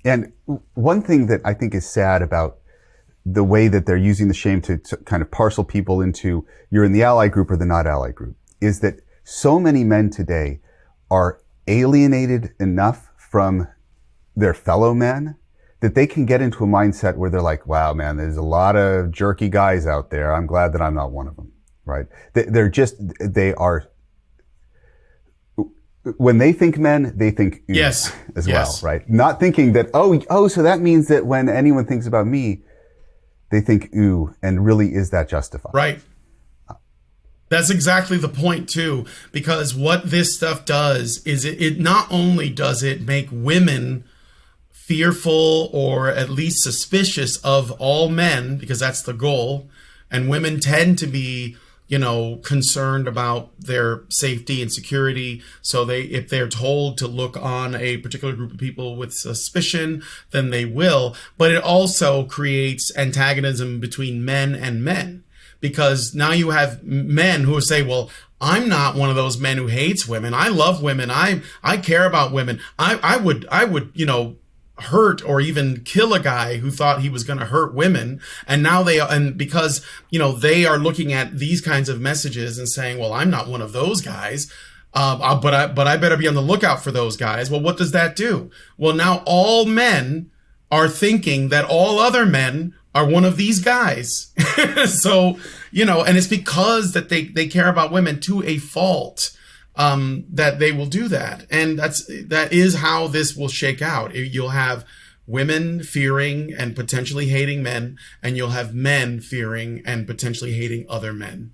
And one thing that I think is sad about the way that they're using the shame to kind of parcel people into you're in the ally group or the not ally group is that so many men today are alienated enough from their fellow men that they can get into a mindset where they're like, wow, man, there's a lot of jerky guys out there. I'm glad that I'm not one of them, right? They are, when they think men, they think ooh as well, right? Not thinking that, so that means that when anyone thinks about me, they think ooh, and really is that justified? Right. That's exactly the point too, because what this stuff does is it not only does it make women fearful or at least suspicious of all men, because that's the goal, and women tend to be concerned about their safety and security. So if they're told to look on a particular group of people with suspicion, then they will. But it also creates antagonism between men and men, because now you have men who say, well, I'm not one of those men who hates women. I love women. I care about women. I would, hurt or even kill a guy who thought he was going to hurt women. And now and because, they are looking at these kinds of messages and saying, well, I'm not one of those guys. But I better be on the lookout for those guys. Well, what does that do? Well, now all men are thinking that all other men are one of these guys. So, and it's because that they care about women to a fault, that they will do that. And that is how this will shake out. You'll have women fearing and potentially hating men, and you'll have men fearing and potentially hating other men.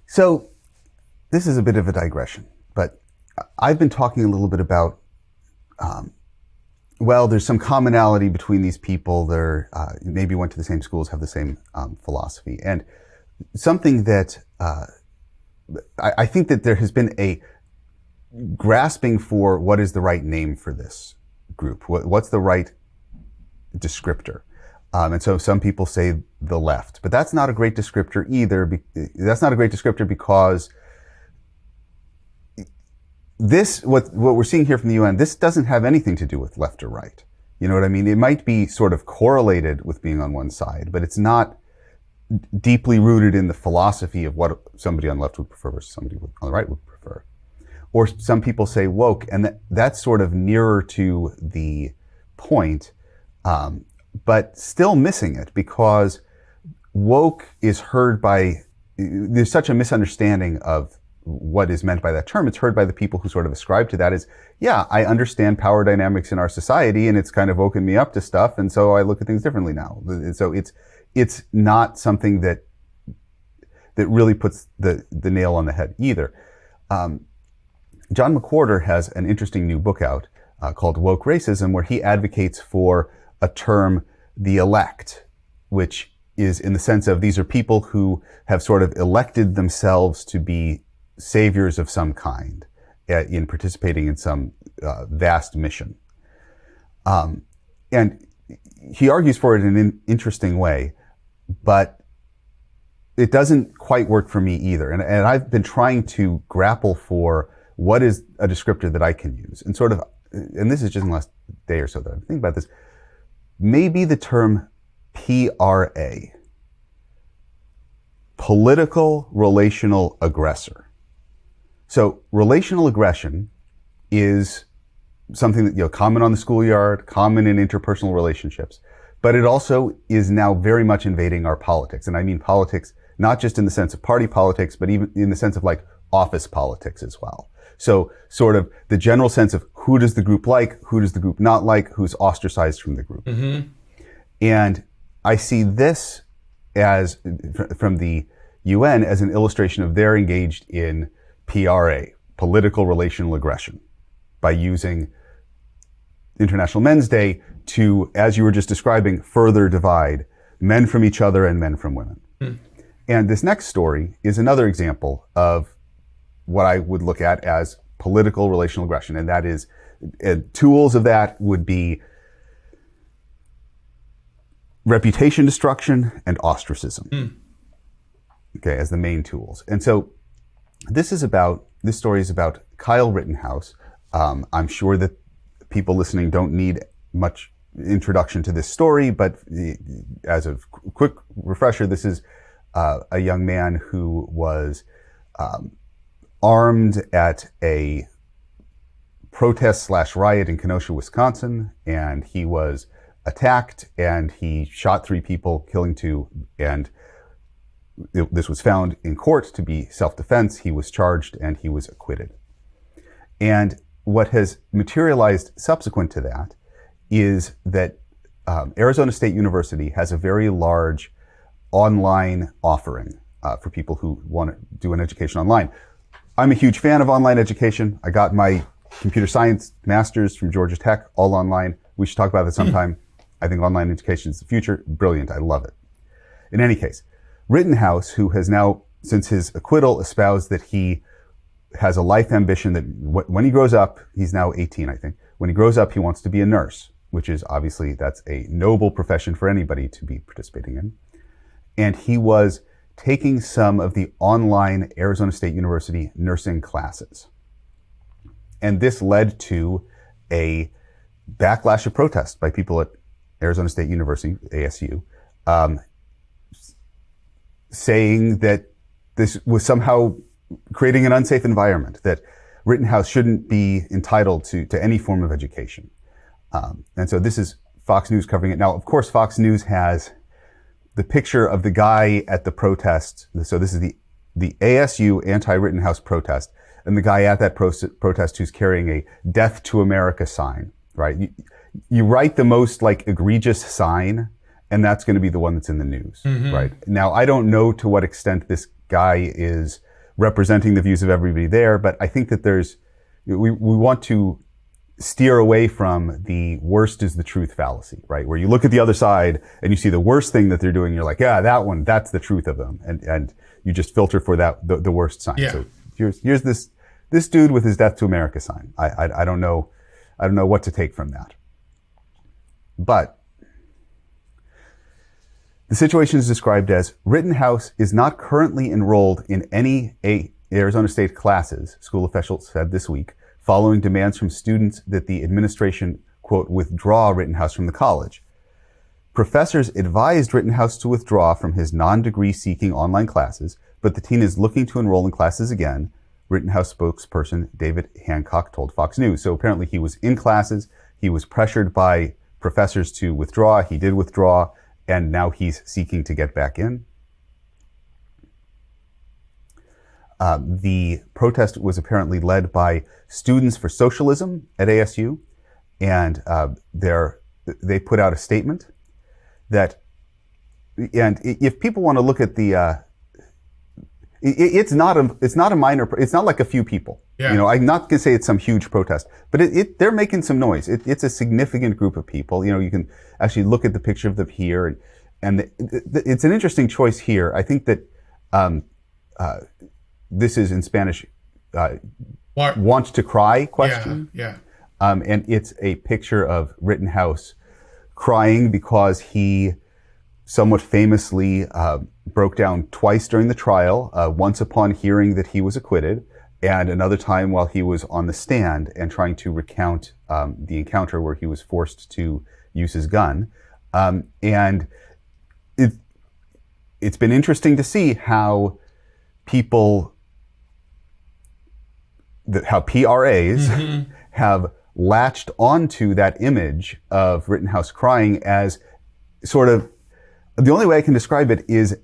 So this is a bit of a digression, but I've been talking a little bit about, there's some commonality between these people. They're maybe went to the same schools, have the same philosophy. And something that I think that there has been a grasping for what is the right name for this group. What's the right descriptor? And so some people say the left, but that's not a great descriptor either. That's not a great descriptor because what we're seeing here from the UN, this doesn't have anything to do with left or right. You know what I mean? It might be sort of correlated with being on one side, but it's not deeply rooted in the philosophy of what somebody on the left would prefer versus somebody on the right would prefer. Or some people say woke, and that's sort of nearer to the point, but still missing it, because woke is heard by, there's such a misunderstanding of what is meant by that term. It's heard by the people who sort of ascribe to that as, yeah, I understand power dynamics in our society and it's kind of woken me up to stuff, and so I look at things differently now. So it's not something that really puts the nail on the head either. John McWhorter has an interesting new book out called Woke Racism, where he advocates for a term, the elect, which is in the sense of these are people who have sort of elected themselves to be saviors of some kind in participating in some vast mission. And he argues for it in an interesting way, but it doesn't quite work for me either. And I've been trying to grapple for what is a descriptor that I can use. And sort of, and this is just in the last day or so that I'm thinking about this, maybe the term PRA, political relational aggressor. So relational aggression is something that, common on the schoolyard, common in interpersonal relationships, but it also is now very much invading our politics. And I mean politics, not just in the sense of party politics, but even in the sense of like office politics as well. So sort of the general sense of who does the group like, who does the group not like, who's ostracized from the group. Mm-hmm. And I see this as, from the UN, as an illustration of they're engaged in PRA, political relational aggression, by using International Men's Day to, as you were just describing, further divide men from each other and men from women. Mm. And this next story is another example of what I would look at as political relational aggression. And that is, tools of that would be reputation destruction and ostracism. Mm. Okay, as the main tools. And so this story is about Kyle Rittenhouse. I'm sure that people listening don't need much introduction to this story, but as a quick refresher, this is a young man who was armed at a protest/riot in Kenosha, Wisconsin, and he was attacked and he shot 3 people, killing 2, and this was found in court to be self-defense. He was charged and he was acquitted. And what has materialized subsequent to that is that Arizona State University has a very large online offering for people who want to do an education online. I'm a huge fan of online education. I got my computer science master's from Georgia Tech, all online. We should talk about that sometime. I think online education is the future. Brilliant. I love it. In any case, Rittenhouse, who has now, since his acquittal, espoused that he has a life ambition that when he grows up, he's now 18, I think. When he grows up, he wants to be a nurse, which is obviously, that's a noble profession for anybody to be participating in. And he was taking some of the online Arizona State University nursing classes. And this led to a backlash of protest by people at Arizona State University, ASU, saying that this was somehow creating an unsafe environment, that Rittenhouse shouldn't be entitled to any form of education. And so this is Fox News covering it. Now, of course, Fox News has the picture of the guy at the protest. So this is the ASU anti-Rittenhouse protest, and the guy at that protest who's carrying a "Death to America" sign, right? You write the most like egregious sign, and that's going to be the one that's in the news, right? Now, I don't know to what extent this guy is representing the views of everybody there, but I think that we want to steer away from the worst is the truth fallacy, right? Where you look at the other side and you see the worst thing that they're doing, you're like, yeah, that one, that's the truth of them. And you just filter for that, the worst sign. Yeah. So here's this dude with his "Death to America" sign. I don't know what to take from that. But the situation is described as Rittenhouse is not currently enrolled in any Arizona State classes, school officials said this week, following demands from students that the administration, quote, withdraw Rittenhouse from the college. Professors advised Rittenhouse to withdraw from his non-degree seeking online classes, but the teen is looking to enroll in classes again, Rittenhouse spokesperson David Hancock told Fox News. So apparently he was in classes, he was pressured by professors to withdraw, he did withdraw, and now he's seeking to get back in. The protest was apparently led by Students for Socialism at ASU, and they put out a statement that, and if people want to look at the, it's not like a few people. Yeah. You know, I'm not going to say it's some huge protest, but they're making some noise. It's a significant group of people. You know, you can actually look at the picture of them here, and it's an interesting choice here. I think that this is in Spanish, "want to cry?" question. Yeah. And it's a picture of Rittenhouse crying because he somewhat famously broke down twice during the trial, once upon hearing that he was acquitted, and another time while he was on the stand and trying to recount the encounter where he was forced to use his gun. And it's been interesting to see how how PRAs have latched onto that image of Rittenhouse crying as sort of, the only way I can describe it is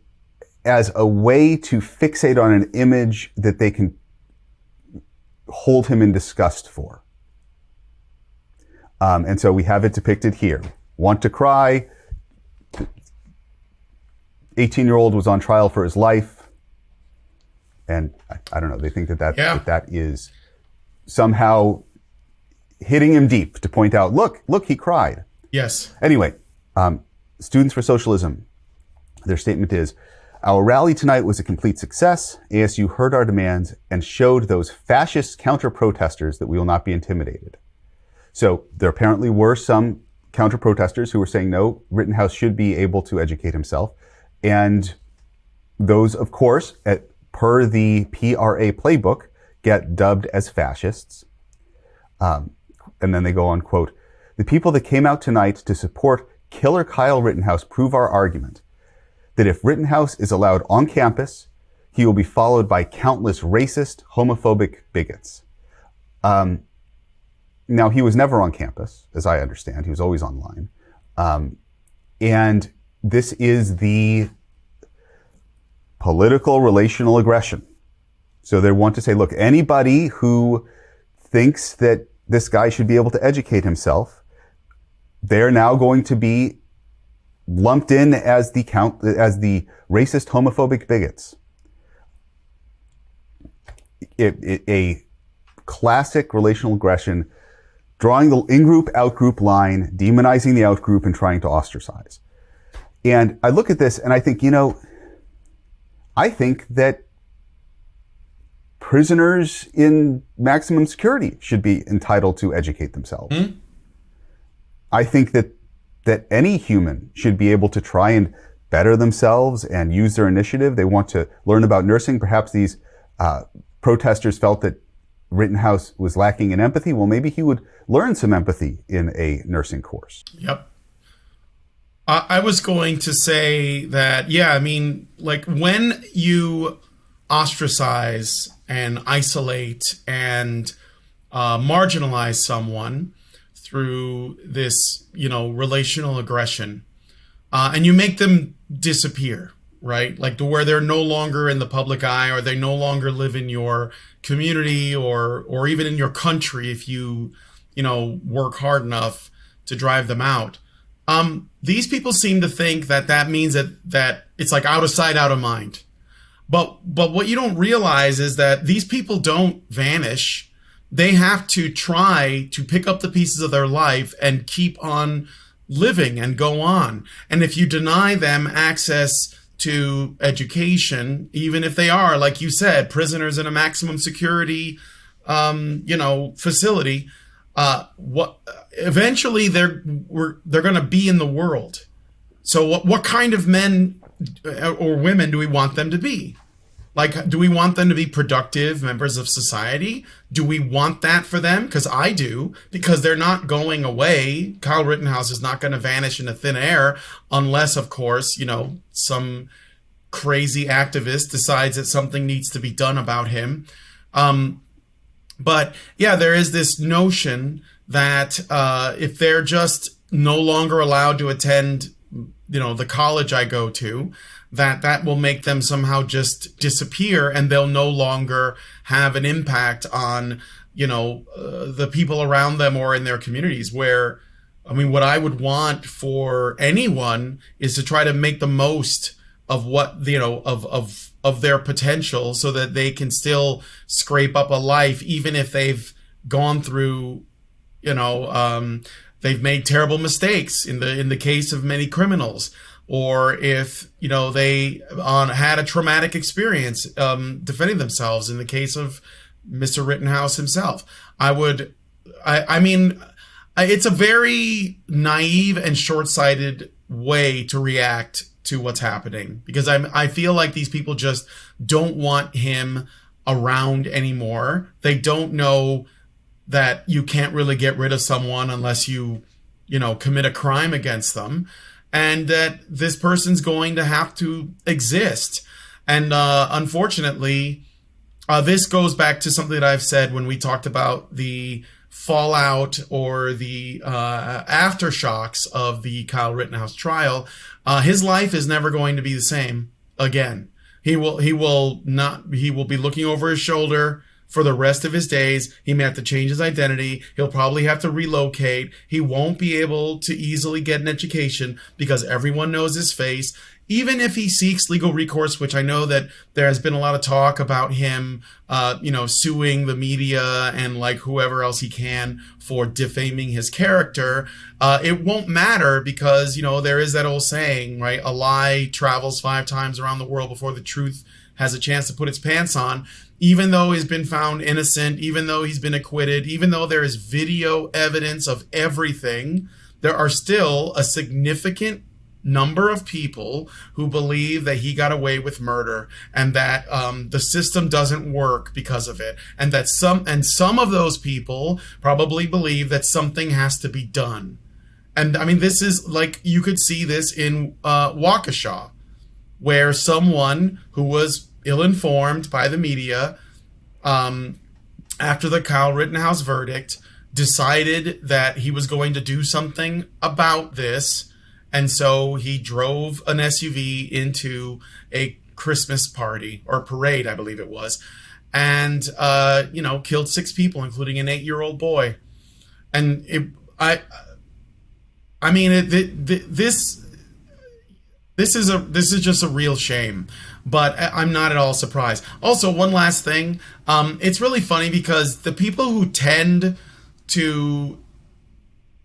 as a way to fixate on an image that they can hold him in disgust for. And so we have it depicted here. Want to cry. 18-year-old was on trial for his life. And I don't know, they think that is somehow hitting him deep to point out, look, he cried. Yes. Anyway, Students for Socialism, their statement is, "Our rally tonight was a complete success. ASU heard our demands and showed those fascist counter-protesters that we will not be intimidated." So there apparently were some counter-protesters who were saying, no, Rittenhouse should be able to educate himself. And those, of course, per the PRA playbook, get dubbed as fascists. And then they go on, quote, "The people that came out tonight to support Killer Kyle Rittenhouse prove our argument that if Rittenhouse is allowed on campus, he will be followed by countless racist, homophobic bigots." Now, he was never on campus, as I understand. He was always online. And this is the political relational aggression. So they want to say, look, anybody who thinks that this guy should be able to educate himself, they're now going to be lumped in as the racist, homophobic bigots. A classic relational aggression, drawing the in-group, out-group line, demonizing the out-group, and trying to ostracize. And I look at this and I think, I think that prisoners in maximum security should be entitled to educate themselves. I think that any human should be able to try and better themselves and use their initiative. They want to learn about nursing. Perhaps these protesters felt that Rittenhouse was lacking in empathy. Well, maybe he would learn some empathy in a nursing course. Yep. I was going to say that, yeah, I mean, like when you ostracize and isolate and marginalize someone through this, relational aggression, and you make them disappear, right? Like to where they're no longer in the public eye, or they no longer live in your community or even in your country if you, work hard enough to drive them out. These people seem to think that means that it's like out of sight, out of mind. But what you don't realize is that these people don't vanish. They have to try to pick up the pieces of their life and keep on living and go on. And if you deny them access to education, even if they are, like you said, prisoners in a maximum security, facility, eventually they're going to be in the world. So what kind of men or women do we want them to be? Like, do we want them to be productive members of society? Do we want that for them? Because I do, because they're not going away. Kyle Rittenhouse is not going to vanish into thin air unless, of course, some crazy activist decides that something needs to be done about him. But yeah, there is this notion that if they're just no longer allowed to attend, the college I go to, that will make them somehow just disappear, and they'll no longer have an impact on, the people around them or in their communities. Where, I mean, what I would want for anyone is to try to make the most of what, of their potential, so that they can still scrape up a life, even if they've gone through, they've made terrible mistakes in the case of many criminals, or if, they had a traumatic experience defending themselves in the case of Mr. Rittenhouse himself. I mean, it's a very naive and short-sighted way to react to what's happening, because I feel like these people just don't want him around anymore. They don't know that you can't really get rid of someone unless you commit a crime against them, and that this person's going to have to exist. And unfortunately, this goes back to something that I've said when we talked about the fallout or the aftershocks of the Kyle Rittenhouse trial. His life is never going to be the same again. He will be looking over his shoulder for the rest of his days. He may have to change his identity. He'll probably have to relocate. He won't be able to easily get an education because everyone knows his face. Even if he seeks legal recourse, which I know that there has been a lot of talk about him, suing the media and like whoever else he can for defaming his character, it won't matter because, there is that old saying, right? A lie travels 5 times around the world before the truth has a chance to put its pants on. Even though he's been found innocent, even though he's been acquitted, even though there is video evidence of everything, there are still a significant number of people who believe that he got away with murder, and that the system doesn't work because of it, and that some of those people probably believe that something has to be done. And I mean, this is like, you could see this in Waukesha, where someone who was ill-informed by the media after the Kyle Rittenhouse verdict decided that he was going to do something about this. And so he drove an SUV into a Christmas party or parade, I believe it was, and, killed 6 people, including an 8-year-old boy. And this is just a real shame, but I'm not at all surprised. Also, one last thing. It's really funny because the people who tend to,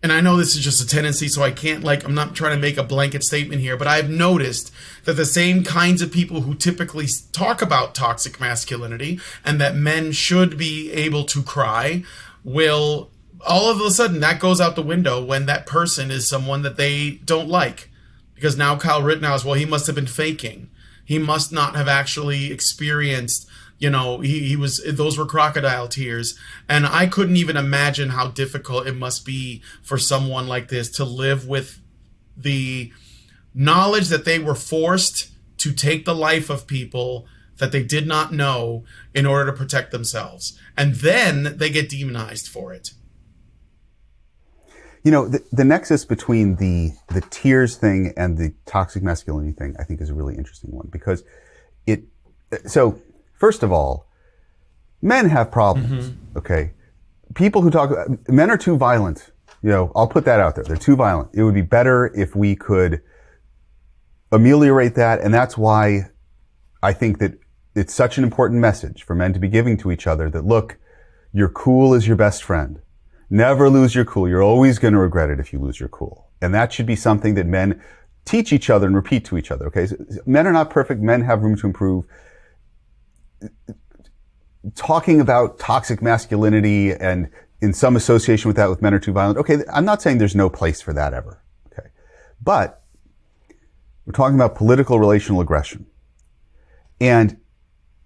and I know this is just a tendency, so I'm not trying to make a blanket statement here, but I've noticed that the same kinds of people who typically talk about toxic masculinity and that men should be able to cry will, all of a sudden, that goes out the window when that person is someone that they don't like. Because now Kyle Rittenhouse, well, he must have been faking. He must not have actually experienced, he was, those were crocodile tears. And I couldn't even imagine how difficult it must be for someone like this to live with the knowledge that they were forced to take the life of people that they did not know in order to protect themselves. And then they get demonized for it. The nexus between the tears thing and the toxic masculinity thing, I think, is a really interesting one, because so first of all, men have problems. Okay. People who men are too violent. I'll put that out there. They're too violent. It would be better if we could ameliorate that. And that's why I think that it's such an important message for men to be giving to each other, that, look, your cool is your best friend. Never lose your cool. You're always going to regret it if you lose your cool. And that should be something that men teach each other and repeat to each other. Okay. So men are not perfect. Men have room to improve. Talking about toxic masculinity and in some association with that, with men are too violent. Okay. I'm not saying there's no place for that ever. Okay. But we're talking about political relational aggression. And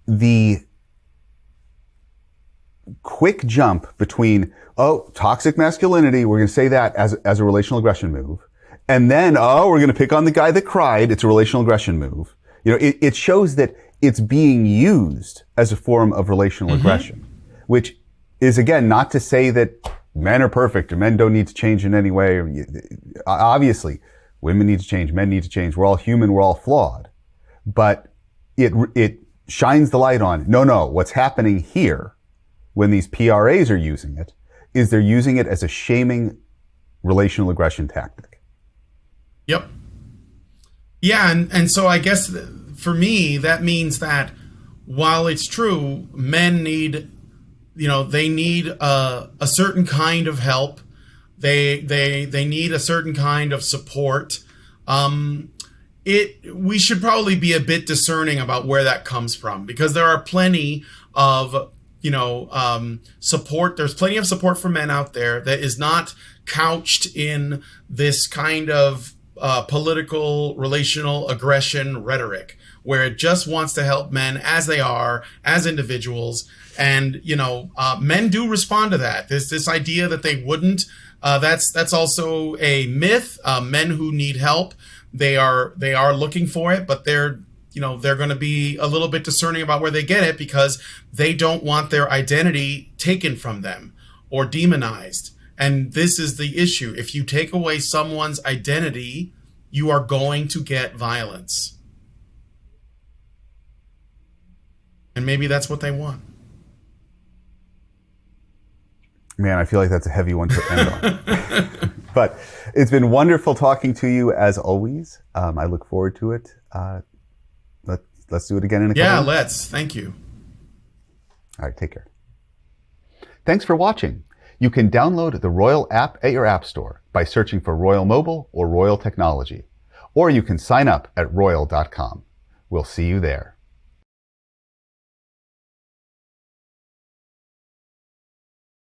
the quick jump between, toxic masculinity, we're going to say that as a relational aggression move. And then, we're going to pick on the guy that cried. It's a relational aggression move. It shows that it's being used as a form of relational aggression, which is, again, not to say that men are perfect or men don't need to change in any way. Obviously, women need to change, men need to change. We're all human, we're all flawed. But it shines the light on, no, what's happening here when these PRAs are using it is they're using it as a shaming relational aggression tactic. Yep. Yeah, and so I guess for me, that means that while it's true, men need, they need a certain kind of help. They need a certain kind of support. We should probably be a bit discerning about where that comes from, because there are plenty of support. There's plenty of support for men out there that is not couched in this kind of political relational aggression rhetoric, where it just wants to help men as they are, as individuals. And, men do respond to that. There's this idea that they wouldn't. That's also a myth. Men who need help, they are looking for it, but they're going to be a little bit discerning about where they get it, because they don't want their identity taken from them or demonized. And this is the issue. If you take away someone's identity, you are going to get violence. And maybe that's what they want. Man, I feel like that's a heavy one to end on. But it's been wonderful talking to you as always. I look forward to it. Let's do it again in a couple Yeah, weeks. let's. Thank you. All right, take care. Thanks for watching. You can download the Roil app at your app store by searching for Roil Mobile or Roil Technology. Or you can sign up at roil.com. We'll see you there.